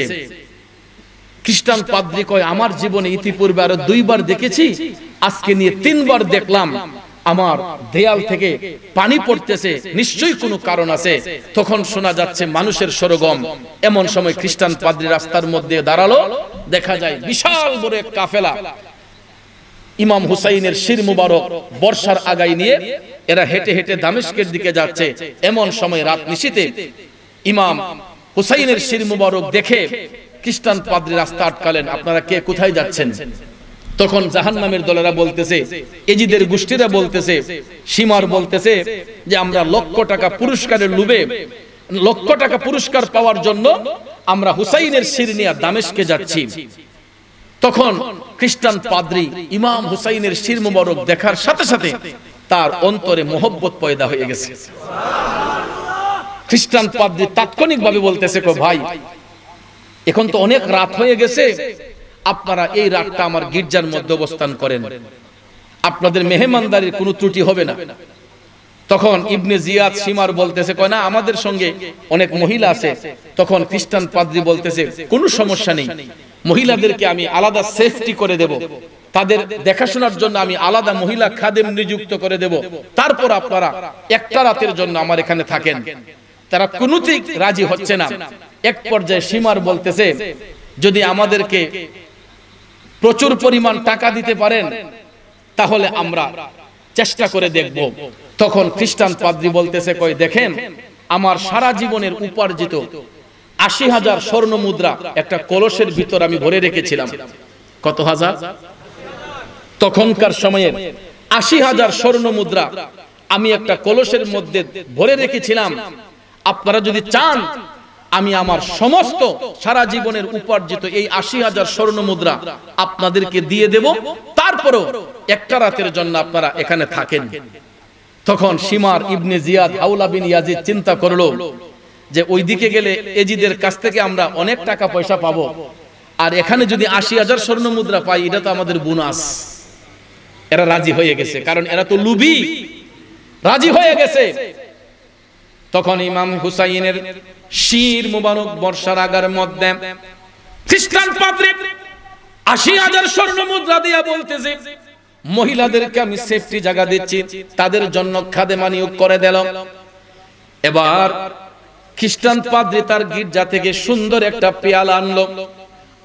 খ্রিস্টান পাদ্রী কয়, আমার জীবনে ইতিপূর্বে আরো 2 বার দেখেছি, আজকে নিয়ে 3 বার দেখলাম আমার দেয়াল থেকে পানি পড়তেছে, নিশ্চয়ই কোনো কারণ আছে। তখন শোনা যাচ্ছে মানুষের সরগম। এমন সময় খ্রিস্টান পাদ্রী রাস্তার মধ্যে দাঁড়ালো, দেখা যায় বিশাল বড় এক কাফেলা ইমাম হুসাইনের শির মুবারক বর্ষার আগায় নিয়ে এরা হেঁটে হেঁটে দামেস্কের দিকে যাচ্ছে। এমন সময় রাত নিশিতে ইমাম হুসাইনের শির মুবারক দেখে খ্রিস্টান পাদ্রী রাস্তা আটকালেন, আপনারা কে কোথায় যাচ্ছেন? তখন জাহান্নামের দলেরা বলতেছে, এজিদের গোষ্ঠীরা বলতেছে, সীমার বলতেছে যে আমরা লক্ষ টাকা পুরস্কারের লোভে, লক্ষ টাকা পুরস্কার পাওয়ার জন্য আমরা হুসাইনের শির নিয়ে দামেস্কে যাচ্ছি। তখন খ্রিস্টান পাদ্রী ইমাম হুসাইনের শির মুবারক দেখার সাথে সাথে তার অন্তরে মোহব্বত পয়দা হয়ে গেছে। খ্রিস্টান পাদ্রী তাৎক্ষণিকভাবে বলতেছে, ভাই এখন তো অনেক রাত হয়ে গেছে, আপনারা এই রাতটা আমার গির্জার মধ্যে অবস্থান করেন, আপনাদের মেহমানদারির কোনো ত্রুটি হবে না। তখন ইবনে জিয়াদ সীমার বলতেছে, কয় না, আমাদের সঙ্গে অনেক মহিলা আছে। তখন খ্রিস্টান পাদ্রী বলতেছে, কোনো সমস্যা নেই, মহিলাদেরকে আমি আলাদা সেফটি করে দেব, তাদের দেখাশোনার জন্য আমি আলাদা মহিলা খাদেম নিযুক্ত করে দেব, তারপর আপনারা একটা রাতের জন্য আমার এখানে থাকেন। তারা কোনোতেই রাজি হচ্ছে না। এক পর্যায়ে সীমার বলতেছে, যদি আমাদেরকে প্রচুর পরিমাণ টাকা দিতে পারেন তাহলে আমরা চেষ্টা করে দেখব। তখন খ্রিস্টান পাদ্রী বলতেছে, কই দেখেন, আমার সারা জীবনের উপার্জিত 80,000 স্বর্ণ মুদ্রা একটা কলসের ভিতর আমি ভরে রেখেছিলাম। কত হাজার? তখনকার সময়ে 80,000 স্বর্ণ মুদ্রা আমি একটা কলসের মধ্যে ভরে রেখেছিলাম। আপনারা যদি চান আমি আমার সমস্ত সারা জীবনের উপার্জিত এই 80,000 স্বর্ণ মুদ্রা আপনাদেরকে দিয়ে দেব, তারপরও একটা রাতের জন্য আপনারা এখানে থাকেন। তখন সীমার ইবনে জিয়াদ হাওলা বিন ইয়াজিদ চিন্তা করলো যে ওইদিকে গেলে এজিদের কাছ থেকে আমরা অনেক টাকা পয়সা পাবো, আর এখানে যদি 80,000 স্বর্ণ মুদ্রা পাই এটা তো আমাদের বোনাস। এরা রাজি হয়ে গেছে, কারণ এরা তো লুবি, রাজি হয়ে গেছে। তখন ইমাম হুসাইনের শির মুবারক বর্ষার আগার মধ্যে খ্রিস্টান পাদ্রী 80,000 স্বর্ণ মুদ্রা দিয়া বলতেছে, মহিলাদেরকে আমি সেফটি জায়গা দিচ্ছি, তাদের জন্য খাদেমা নিয়োগ করে দিলাম। এবার খ্রিস্টান পাদ্রী তার গির্জা থেকে সুন্দর একটা পেয়ালা আনলো,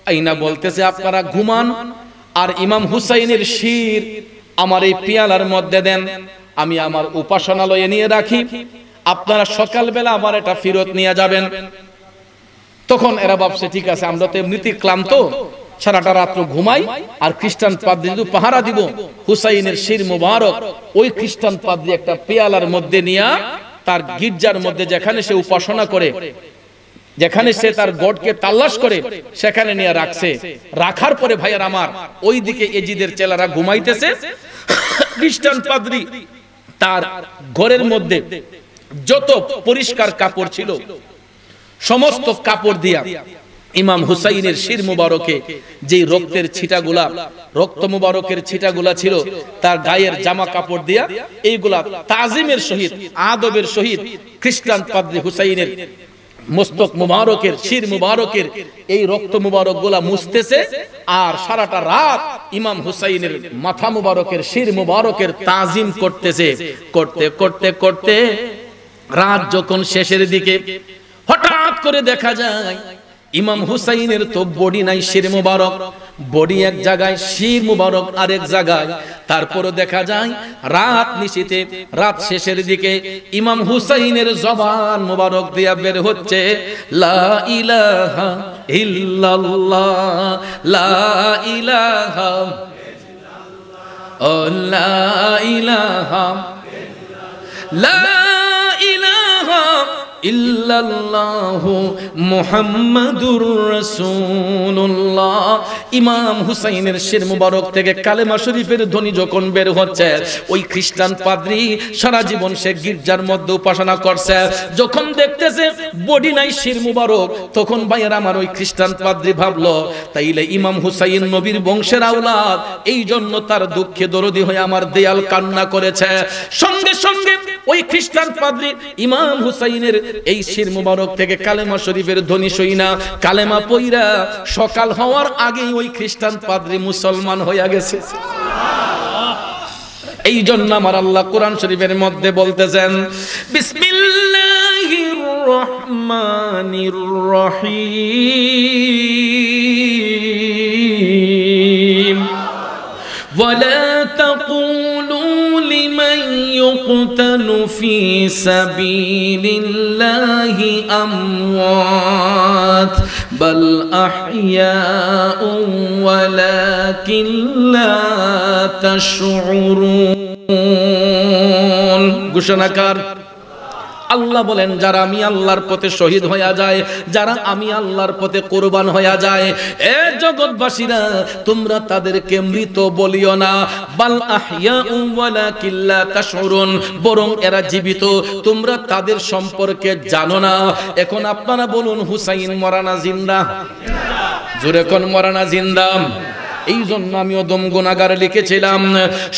আইনা বলতেছে, আপনারা ঘুমান আর ইমাম হুসাইনের শির আমার এই পেয়ালার মধ্যে দেন, আমি আমার উপাসনালয়ে নিয়ে রাখি, আপনারা সকালবেলা আবার এটা ফেরত নিয়ে যাবেন। তখন এরা ভাবছে, ঠিক আছে, আমরা তো এমনিতেই ক্লান্ত, সারাটা রাত্র ঘুমাই, আর খ্রিস্টান পাদ্রী যদি পাহারা দিব হুসাইনের শির মুবারক ওই খ্রিস্টান পাদ্রী একটা পেয়ালার মধ্যে নিয়ে তার গির্জার মধ্যে যেখানে সে উপাসনা করে, যেখানে সে তার গডকে তালাশ করে সেখানে নিয়ে রাখছে। রাখার পরে ভাইয়ার আমার ওইদিকে এজিদের চেলারা ঘুমাইতেছে, খ্রিস্টান পাদ্রী তার ঘরের মধ্যে যত পরিষ্কার কাপড় ছিল সমস্ত কাপড় দিয়া ইমাম হুসাইনের শির মুবারকে যে রক্তের ছিটাগুলা, রক্ত মুবারকের ছিটাগুলা ছিল তার গায়ের জামা কাপড় দিয়া এইগুলা তাজিমের সহিত আদবের সহিত খ্রিস্টান পাদ্রী হুসাইনের মস্তক মুবারকের শির মুবারকের এই রক্ত মুবারক গুলা মুছতেছে, আর সারাটা রাত ইমাম হুসাইনের মাথা মুবারকের শির মুবারকের তাজিম করতেছে। করতে করতে করতে রাত যখন শেষের দিকে হঠাৎ করে দেখা যায় ইমাম হুসাইনের তো বডি নাই, শির মুবারক বডি এক জায়গায়, শির মুবারক আরেক জায়গায়। তারপরে দেখা যায় রাত নিশিতে, রাত শেষের দিকে ইমাম হুসাইনের জবান মুবারক দিয়া বের হচ্ছে লা ইলাহা ইল্লাল্লাহ, লা ইলাহা ইল্লাল্লাহ, লা ইলাহা লা ইলাহা ইল্লাল্লাহু মুহাম্মাদুর রাসূলুল্লাহ। ইমাম হুসাইনের শির মুবারক থেকে কালেমা শরীফের ধ্বনি যখন বের হচ্ছে, ওই খ্রিস্টান পাদ্রী সারা জীবন সে গির্জার মধ্যে উপাসনা করছে, যখন দেখতেছে বডি নাই শির মুবারক, তখন ভাইয়ের আমার ওই খ্রিস্টান পাদ্রী ভাবলো তাইলে ইমাম হুসাইন নবীর বংশের আওলাদ, এই জন্য তার দুঃখে দরদি হয়ে আমার দেয়াল কান্না করেছে। সঙ্গে সঙ্গে ওই খ্রিস্টান পাদ্রী ইমাম হুসাইনের এই শির মুবারক থেকে কালেমা শরীফের ধ্বনি শুইনা কালেমা পইরা সকাল হওয়ার আগেই ওই খ্রিস্টান পাদ্রী মুসলমান হইয়া গেছে। এই জন্য আমার আল্লাহ কোরআন শরীফের মধ্যে বলতেছেন বিসমিল্লাহির রহমানির রহিম ওয়ালা তাকুলু লিমান ইউকতালু ফি সাবিলিল্লাহি আমওয়াত বাল আহইয়াউ ওয়ালাকিন লা তাশউরুন। ঘোষণাকার আল্লাহ বলেন, যারা আমি আল্লাহর পথে শহীদ হয়ে যায়, যারা আমি আল্লাহর পথে কুরবান হয়ে যায়, এ জগৎবাসীরা তোমরা তাদেরকে মৃত বলিও না, বাল আহইয়াউ ওয়ালাকিন লা তাশউরুন, বরং এরা জীবিত, তোমরা তাদের সম্পর্কে জানো না। এখন আপনারা বলুন হুসাইন মরা না জিন্দা? জোরে কোন মরা না জিন্দা? এই জন্য আমি অদম গুনাহগার লিখেছিলাম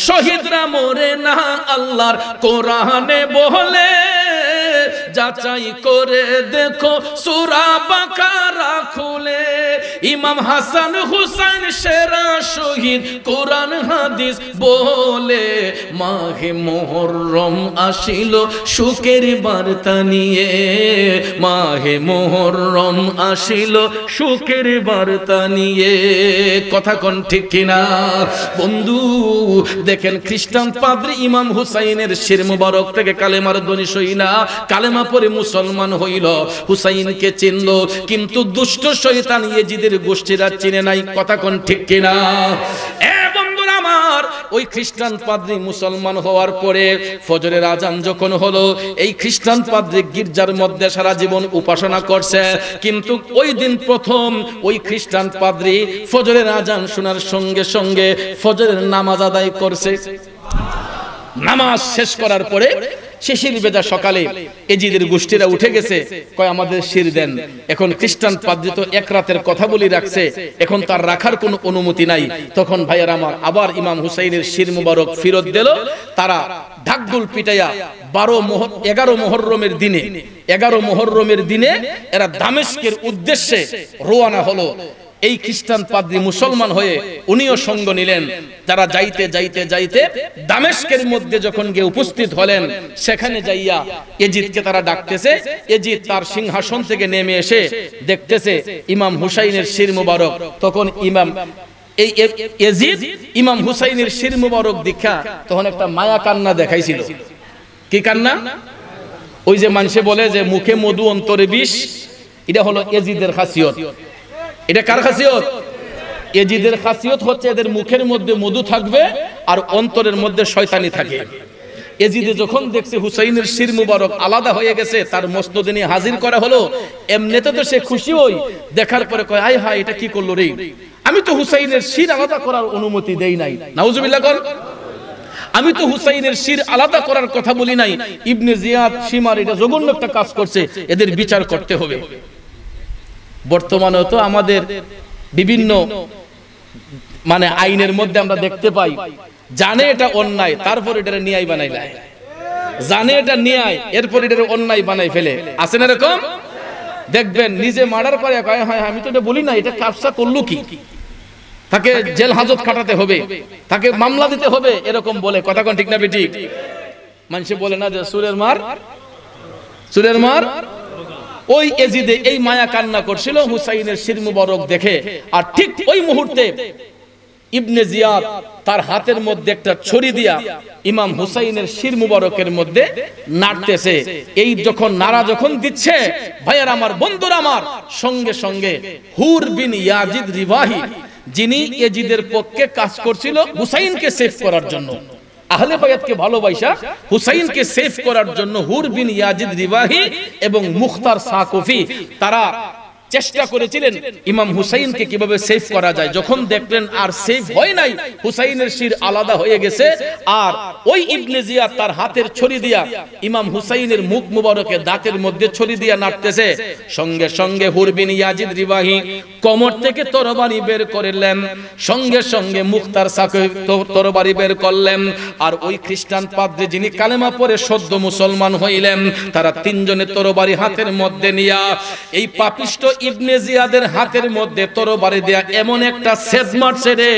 শহীদরা মরে না আল্লাহর কোরআনে বলে, যাচাই করে দেখো সূরা বাকারা খুলে। ইমাম হাসান হুসাইন সেরা শহীদ কোরআন হাদিস বলে, মাহে মুহররম আসিল সুখের বার্তা নিয়ে, মাহে মুহররম আসিল সুখের বার্তা নিয়ে। কথা কোন ঠিক কিনা বন্ধু? দেখেন খ্রিস্টান পাদ্রী ইমাম হুসাইনের শির মুবারক থেকে কালেমার ধ্বনি শুইনা কালেমা পরে মুসলমান হইল, হুসাইনকে চিনল, কিন্তু দুষ্ট শয়তান ইয়েজিদের গোষ্ঠীরা চিনে নাই। কথা কোন ঠিক কিনা? এ বন্ধুরা আমার, ওই খ্রিস্টান পাদ্রী মুসলমান হওয়ার পরে ফজরের আজান যখন হলো, এই খ্রিস্টান পাদ্রী গির্জার মধ্যে সারা জীবন উপাসনা করছে, কিন্তু ওই দিন প্রথম ওই খ্রিস্টান পাদ্রী ফজরের আজান শোনার সঙ্গে সঙ্গে ফজরের নামাজ আদায় করছে। নামাজ শেষ করার পরে শিশির বেজা সকালে এজিদের গোষ্ঠীরা উঠে গেছে, কয় আমাদের শির দেন। এখন খ্রিস্টান পাদ্রী তো এক রাতের কথা বলি রাখছে, এখন তার রাখার কোনো অনুমতি নাই। তখন ভাইয়ার আমার আবার ইমাম হুসাইনের শির মুবারক ফেরত দিল। তারা ঢাকঢোল পিটাইয়া 11 মুহররমের দিনে এরা দামেস্কের উদ্দেশ্যে রওনা হলো। এই খ্রিস্টান পাদ্রী মুসলমান হয়ে উনিও সঙ্গ নিলেন। তারা যাইতে যাইতে যাইতে দামেস্কের মধ্যে যখন গিয়ে উপস্থিত হলেন, সেখানে যাইয়া এজিদকে তারা ডাকতেছে। এজিদ তার সিংহাসন থেকে নেমে এসে দেখতেছে ইমাম হুসাইনের শির মুবারক। তখন এজিদ ইমাম হুসাইনের শির মুবারক দীক্ষা তখন একটা মায়া কান্না দেখাইছিল। কি কান্না? ওই যে মানুষে বলে যে মুখে মধু অন্তরে বিষ, এটা হলো এজিদের খাসিয়ত। এটা কার খাসিয়ত? এজিদের খাসিয়ত হচ্ছে এদের মুখের মধ্যে মধু থাকবে আর অন্তরের মধ্যে শয়তানি থাকে। এজিদে যখন দেখছে হুসাইনের শির মুবারক আলাদা হয়ে গেছে, তার মসনদে নিয়ে হাজির করা হলো, এমনিতে তো সে খুশি হই, দেখার পরে কয় আয় হায় এটা কি করলো রে, আমি তো হুসাইনের শির আলাদা করার অনুমতি দেই নাই। নাউজুবিল্লাহ কর। আমি তো হুসাইনের শির আলাদা করার কথা বলি নাই। ইবনে জিয়াদ শিমার এটা জঘন্য একটা কাজ করছে, এদের বিচার করতে হবে। বর্তমানে তো আমাদের বিভিন্ন মানে আইনের মধ্যে আমরা দেখতে পাই, জানে এটা অন্যায় তারপর এটা ন্যায় বানাইলা, জানে এটা ন্যায় এরপর এটা অন্যায় বানাই ফেলে। আছে না এরকম? দেখবেন নিজে মার্ডার করে কয় হয় আমি তো এটা বলি না, এটা কাজটা করলো কি, তাকে জেল হাজত খাটাতে হবে, তাকে মামলা দিতে হবে, এরকম বলে। কথা কোন ঠিক না বেঠিক? মানুষে বলে না যে সুরের মার, সুরের মার। ওই এজিদে এই মায়া কান্না করছিল হুসাইনের শির মুবারক দেখে, আর ঠিক ওই মুহূর্তে ইবনে জিয়াদ তার হাতের মধ্যে একটা ছুরি দিয়া ইমাম হুসাইনের শির মুবারকের মধ্যে নাড়তেছে। এই যখন নাড়া যখন দিচ্ছে, ভাইয়ার আমার, বন্ধুরা আমার, সঙ্গে সঙ্গে হুর বিন ইয়াজিদ রিবাহি, যিনি এজিদের পক্ষে কাজ করছিল হুসাইনকে সেভ করার জন্য, আহলে বায়াতকে ভালোবাসা হুসাইনকে সেভ করার জন্য, হুর বিন ইয়াজিদ রিবাহি এবং মুখতার সাকফি তারা চেষ্টা করেছিলেন ইমাম হুসাইনকে কিভাবে সেভ করা যায়। যখন দেখলেন আর সেভ হয় নাই, হুসাইনের শির আলাদা হয়ে গেছে, আর ওই ইবনে জিয়াদ তার হাতের ছুরি দিয়া ইমাম হুসাইনের মুখ মুবারকে দাঁতের মধ্যে ছুরি দিয়া নাড়তেছে, সঙ্গে সঙ্গে হুর বিন ইয়াজিদ রিবাহি কোমর থেকে তরবারি বের করলেন, সঙ্গে সঙ্গে মুখতার সাকফি তরবারি বের করলেন, আর ওই খ্রিস্টান পাদ্রী যিনি কালেমা পড়ে সদ্য মুসলমান হইলেন, তারা তিনজনে তরবারি হাতের মধ্যে নিয়া এই পাপিষ্ট ইবনে জিয়াদের হাতের মধ্যে তরবারি দেয়া এমন একটা সেদ মারছে রে,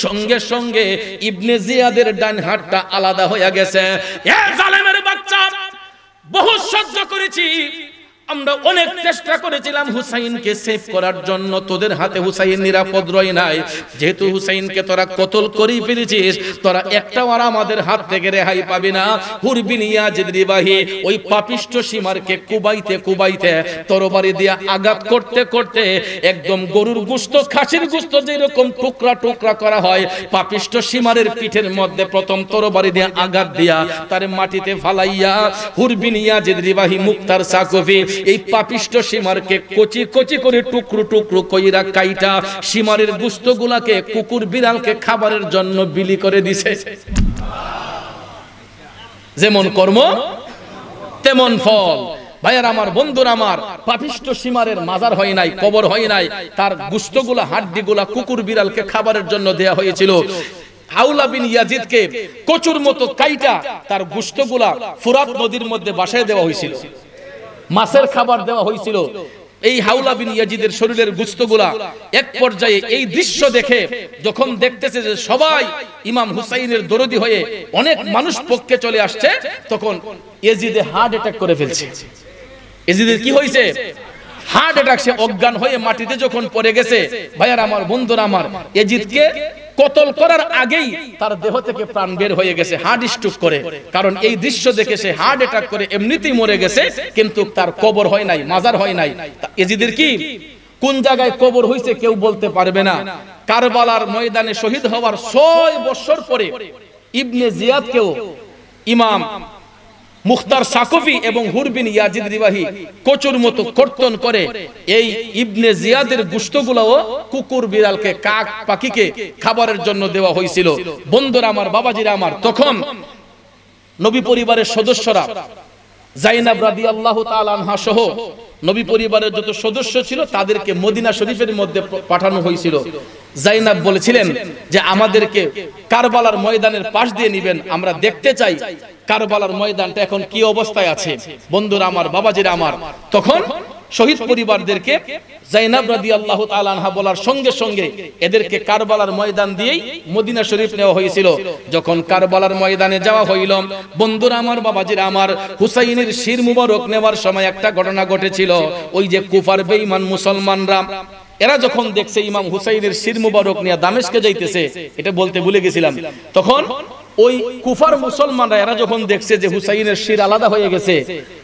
সঙ্গে সঙ্গে ইবনে জিয়াদের ডান হাতটা আলাদা হয়ে গেছে। এ জালেমের বাচ্চা, বহু সহ্য করেছি আমরা, অনেক চেষ্টা করেছিলাম হুসাইনকে সেভ করার জন্য, তোদের হাতে হুসাইন নিরাপদ রয় নাই, যেহেতু হুসাইনকে তোরা কতল করে ফেলেছিস, তোরা একটাও আর আমাদের হাত থেকে রেহাই পাবি না। হুর বিন ইয়াজিদ রিবাহি ওই পাপিষ্ট সীমারকে কুবাইতে কুবাইতে তরবারি দিয়ে আঘাত করতে করতে একদম গরুর গোশত, খাসির গোশত যেরকম টুকরা টুকরা করা হয়, পাপিষ্ট সীমারের পিঠের মধ্যে প্রথম তরবারি দিয়ে আঘাত দিয়া তারে মাটিতে ফালাইয়া হুর বিন ইয়াজিদ রিবাহি মুখতার সাকফি এই পাপিষ্ট সীমারকে কচি কচি করে টুকরো টুকরো কইরা কাইটা সীমারের গোশতগুলাকে কুকুর বিড়ালকে খাবারের জন্য বিলি করে দিছে। যেমন কর্ম তেমন ফল। ভাইয়ার আমার, বন্ধুরা আমার, পাপিষ্ট সীমারের মাজার হয় নাই, কবর হয় নাই, তার গোশতগুলা হাড্ডিগুলা কুকুর বিড়ালকে খাবারের জন্য দেয়া হয়েছিল। হাওলা বিন ইয়াজিদকে কচুর মতো কাইটা তার গোশতগুলা ফুরাত নদীর মধ্যে বাসায় দেওয়া হয়েছিল, মাছের খাবার দেওয়া হয়েছিল। এই হাওলা বিন ইয়াজিদের শরীরের গোশতগুলা এক পর্যায়ে এই দৃশ্য দেখে যখন দেখতেছে যে সবাই ইমাম হুসাইনের দরদি হয়ে অনেক মানুষ পক্ষে চলে আসছে, তখন ইয়াজিদে হার্ট অ্যাটাক করে ফেলছে। ইয়াজিদের কি হয়েছে? Heart attack. সে অজ্ঞান হয়ে মাটিতে যখন পড়ে গেছে, ভাইয়ার আমার, বন্ধুরা আমার, ইয়াজিদকে কতল করার আগেই তার দেহ থেকে প্রাণ বের হয়ে গেছে হার্ট স্ট্রোক করে। কারণ এই দৃশ্য দেখে সে হার্ট অ্যাটাক করে এমনিতেই মরে গেছে, কিন্তু তার কবর হয় নাই, মাজার হয় নাই। ইয়াজিদের কি কোন জায়গায় কবর হয়েছে কেউ বলতে পারবে না। কারবালার ময়দানে শহীদ হওয়ার 6 বছর পরে ইবনে জিয়াদকেও ইমাম মুখতার সাকফি এবং হুর বিন ইয়াজিদ রিবাহি কচুর মতো কর্তন করে এই ইবনে জিয়াদের গোশতগুলোও কুকুর বিড়ালকে, কাক পাখিকে খাবারের জন্য দেওয়া হয়েছিল। বন্ধুরা আমার, বাবাজিরা আমার, তখন নবী পরিবারের সদস্যরা জাইনাব রাদিয়াল্লাহু তাআলা আনহা সহ নবী পরিবারের যত সদস্য ছিল তাদেরকে মদিনা শরীফের মধ্যে পাঠানো হয়েছিল। জাইনাব বলেছিলেন যে আমাদেরকে কারবালার ময়দানের পাশ দিয়ে নিবেন, আমরা দেখতে চাই কারবালার ময়দানটা এখন কি অবস্থায় আছে। বন্ধুরা আমার, বাবাজিরা আমার, তখন শহীদ পরিবারদেরকে জাইনাব রাদিয়াল্লাহু তাআলা আনহা বলার সঙ্গে সঙ্গে এদেরকে কারবালার ময়দান দিয়েই মদিনা শরীফ নেওয়া হয়েছিল। যখন কারবালার ময়দানে যাওয়া হইল, বন্ধুরা আমার, বাবাজিরা আমার, হুসাইনের শির মুবারক নেওয়ার সময় একটা ঘটনা ঘটেছিল। ওই যে কুফার বেঈমান মুসলমানরা, এরা যখন দেখছে ইমাম হুসাইনের শির মুবারক নিয়ে দামেস্কে যাইতেছে, এটা বলতে ভুলে গেছিলাম, তখন ওই কুফার মুসলমানরা এরা যখন দেখছে যে হুসাইনের শির আলাদা হয়ে গেছে,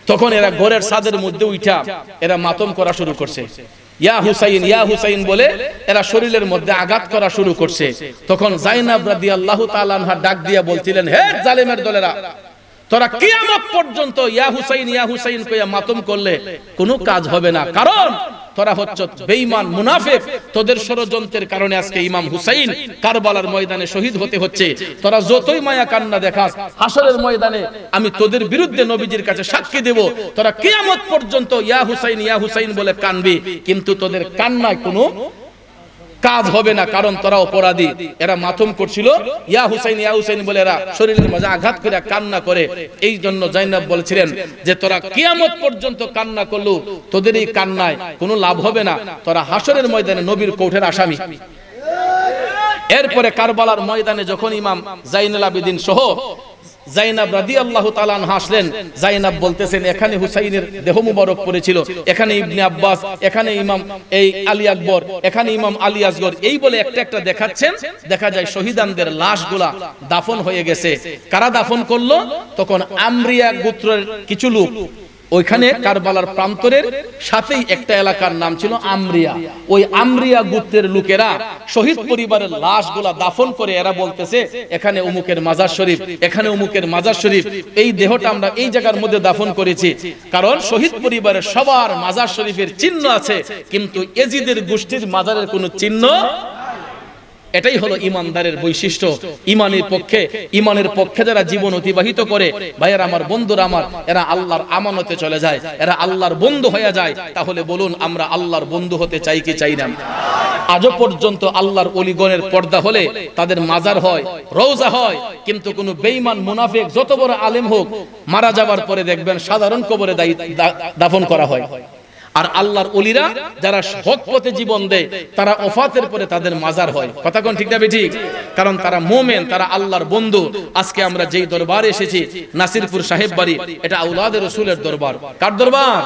তখন এরা ঘরের ছাদের মধ্যে উঠা এরা মাতম করা শুরু করছে। ইয়া হুসাইন বলে এরা শরীরের মধ্যে আঘাত করা শুরু করছে। তখন যায়েনব রাদিয়াল্লাহু তাআলা আনহা ডাক দিয়া বলছিলেন, হে জালেমের দলেরা, তোরা কিয়ামত পর্যন্ত ইয়া হুসাইন কইয়া মাতম করলে কোনো কাজ হবে না, কারণ তোরা হচ্ছে বেঈমান মুনাফিক। তোদের ষড়যন্ত্রের কারণে আজকে ইমাম হুসাইন কারবালার ময়দানে শহীদ হতে হচ্ছে। তোরা যতই মায়া কান্না দেখাস, হাসরের ময়দানে আমি তোদের বিরুদ্ধে নবীজির কাছে সাক্ষী দেব। তোরা কিয়ামত পর্যন্ত ইয়া হুসাইন বলে কানবি, কিন্তু তোদের কান্নায় কোনো কাজ হবে না, কারণ তোরা অপরাধী। এরা মাতম করছিল ইয়া হুসাইন বলে এরা শরীরের মাঝে আঘাত করে কান্না করে। এই জন্য যায়েনব বলছিলেন যে তোরা কিয়ামত পর্যন্ত কান্না করলো, তোদের এই কান্নায় কোনো লাভ হবে না, তোরা হাসরের ময়দানে নবীর কোঠের আসামি। এরপরে কারবালার ময়দানে যখন ইমাম জাইনুল আবেদিন সহ যায়েনব রাদিয়াল্লাহু তাআলা আনহা আসলেন, যায়েনব বলতেছেন এখানে হুসাইনের দেহ মুবারক পড়েছিল, এখানে ইবনে আব্বাস, এখানে ইমাম এই আলী আকবর, এখানে ইমাম আলী আসগর, এই বলে একটা একটা দেখাচ্ছেন। দেখা যায় শহীদানদের লাশগুলা দাফন হয়ে গেছে। কারা দাফন করলো? তখন আমরিয়া গোত্রের কিছু লোক ওইখানে কারবালার প্রান্তরের সাথেই একটা এলাকার নাম ছিল আমরিয়া। ওই আমরিয়া গোত্রের লোকেরা শহীদ পরিবারের লাশগুলা দাফন করে এরা বলতেছে এখানে অমুকের মাজার শরীফ, এখানে অমুকের মাজার শরীফ, এই দেহটা আমরা এই জায়গার মধ্যে দাফন করেছি। কারণ শহীদ পরিবারের সবার মাজার শরীফের চিহ্ন আছে, কিন্তু এজিদের গোষ্ঠীর মাজারের কোনো চিহ্ন। এটাই হলো ইমানদারের বৈশিষ্ট্য। ইমানের পক্ষে যারা জীবন অতিবাহিত করে, ভাইয়েরা আমার, বন্ধুরা আমার, এরা আল্লাহর আমানতে চলে যায়, এরা আল্লাহর বন্ধু হয়ে যায়। তাহলে বলুন, আমরা আল্লাহর বন্ধু হতে চাই কি চাই না? আজও পর্যন্ত আল্লাহর ওলিগণের পর্দা হলে তাদের মাজার হয়, রওজা হয়, কিন্তু কোন বেঈমান মুনাফিক যত বড় আলেম হোক, মারা যাবার পরে দেখবেন সাধারণ কবরে দাফন করা হয়। আর আল্লাহর ওলিরা যারা হক পথে জীবন দেয়, তারা ওফাতের পরে তাদের মাজার হয়। কথা কোন ঠিক না ঠিক? কারণ তারা মুমিন, তারা আল্লাহর বন্ধু। আজকে আমরা যেই দরবারে এসেছি, নাসিরপুর সাহেব বাড়ি, এটা আওলাদে রাসূলের দরবার। কার দরবার?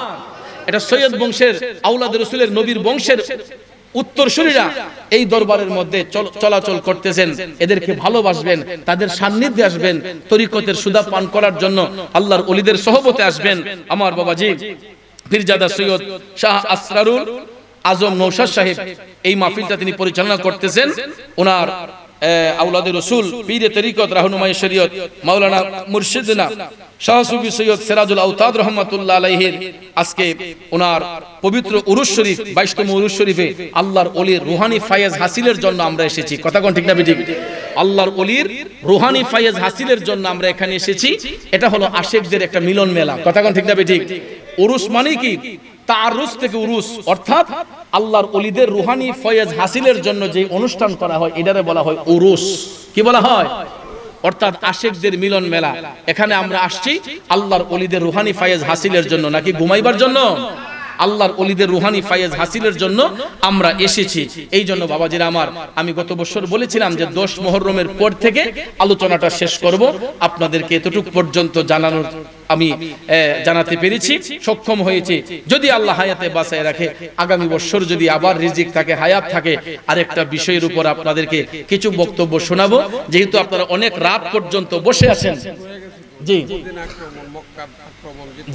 এটা সৈয়দ বংশের, আওলাদে রাসূলের, নবীর বংশের উত্তরসূরিরা এই দরবারের মধ্যে চলাচল করতেছেন। এদেরকে ভালোবাসবেন, তাদের সান্নিধ্যে আসবেন, তরিকতের সুদা পান করার জন্য আল্লাহর ওলিদের সহবতে আসবেন। আমার বাবাজি পীরজাদা সৈয়দ শাহ আসরারুল আজম নওশাদ সাহেব এই মাহফিলটা তিনি পরিচালনা করতেছেন। ওনার আওলাদে রাসূল, পীরে তরিকত, রাহনুমায়ে শরীয়ত মাওলানা মুর্শিদনা শাহ সুফি সৈয়দ সিরাজুল আওতাদ রাহমাতুল্লাহ আলাইহির আজকে ওনার পবিত্র উরুস শরীফ, 22তম উরুস শরীফে আল্লাহর ওলির রুহানি ফায়েজ হাসিলের জন্য আমরা এসেছি। কথা কোন ঠিক না ঠিক? আল্লাহর ওলির রুহানি ফায়েজ হাসিলের জন্য আমরা এখানে এসেছি। এটা হলো আশিকদের একটা মিলন মেলা। কথা কোন ঠিক না ঠিক? উরুস মানে কি? তাআরুস থেকে উরুস, অর্থাৎ আল্লাহর ওলিদের রুহানি ফয়েজ হাসিলের জন্য যে অনুষ্ঠান করা হয়, এটারে বলা হয় উরুস। কি বলা হয়? অর্থাৎ আশিকদের মিলন মেলা। এখানে আমরা আসছি আল্লাহর ওলিদের রুহানি ফয়েজ হাসিলের জন্য, নাকি ঘুমাইবার জন্য? আল্লাহর ওলিদের রুহানি ফায়েজ হাসিলের জন্য আমরা এসেছি। এই জন্য বাবাজিরা আমার, আমি গত বছর বলেছিলাম যে 10 মুহররমের পর থেকে আলোচনাটা শেষ করব। আপনাদেরকে এতটুকু পর্যন্ত জানানোর আমি জানাতে পেরেছি, সক্ষম হয়েছি। যদি আল্লাহ হায়াতে বাঁচায় রাখে, আগামী বছর যদি আবার রিজিক থাকে, হায়াত থাকে, আরেকটা বিষয়ের উপর আপনাদেরকে কিছু বক্তব্য শোনাবো। যেহেতু আপনারা অনেক রাত পর্যন্ত বসে আছেন, জি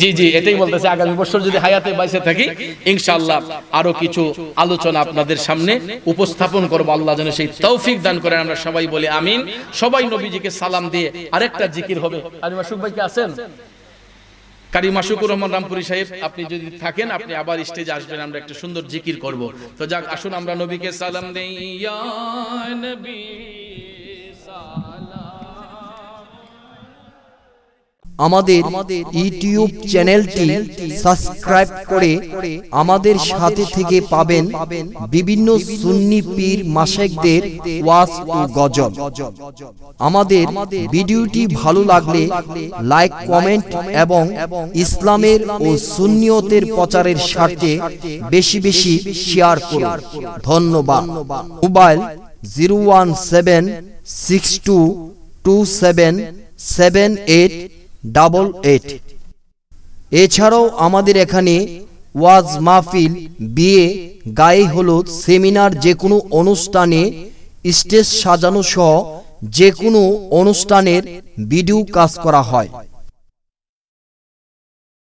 জি জি এটাই বলতেছে, আগামী বছর যদি হায়াতে বাইসে থাকি, ইনশাআল্লাহ আরো কিছু আলোচনা আপনাদের সামনে উপস্থাপন করব। আল্লাহ যেন সেই তৌফিক দান করেন। আমরা সবাই বলি আমিন। সবাই নবীজিকে সালাম দিয়ে আরেকটা জিকির হবে। আলী মাসুক ভাই কি আছেন? কারি মাসুকুর রহমান রামপুরি সাহেব, আপনি যদি থাকেন, আপনি আবার স্টেজে আসবেন, আমরা একটা সুন্দর জিকির করব। তো যাক, আসুন আমরা নবীকে সালাম দেই। ইয়া নবী আমাদের ইউটিউব চ্যানেলটি সাবস্ক্রাইব করে আমাদের সাথে থেকে পাবেন বিভিন্ন সুন্নি পীর মাশায়েখদের ওয়াজ ও গজল। আমাদের ভিডিওটি ভালো লাগলে লাইক, কমেন্ট এবং ইসলামের ও সুন্নিয়তের প্রচারের স্বার্থে বেশি বেশি শেয়ার করুন। ধন্যবাদ। মোবাইল 01762277888। এছাড়াও আমাদের এখানে ওয়াজ মাহফিল, বিয়ে, গায়ে হলুদ, সেমিনার, যে কোনো অনুষ্ঠানে স্টেজ সাজানো সহ যে কোনো অনুষ্ঠানের ভিডিও কাজ করা হয়।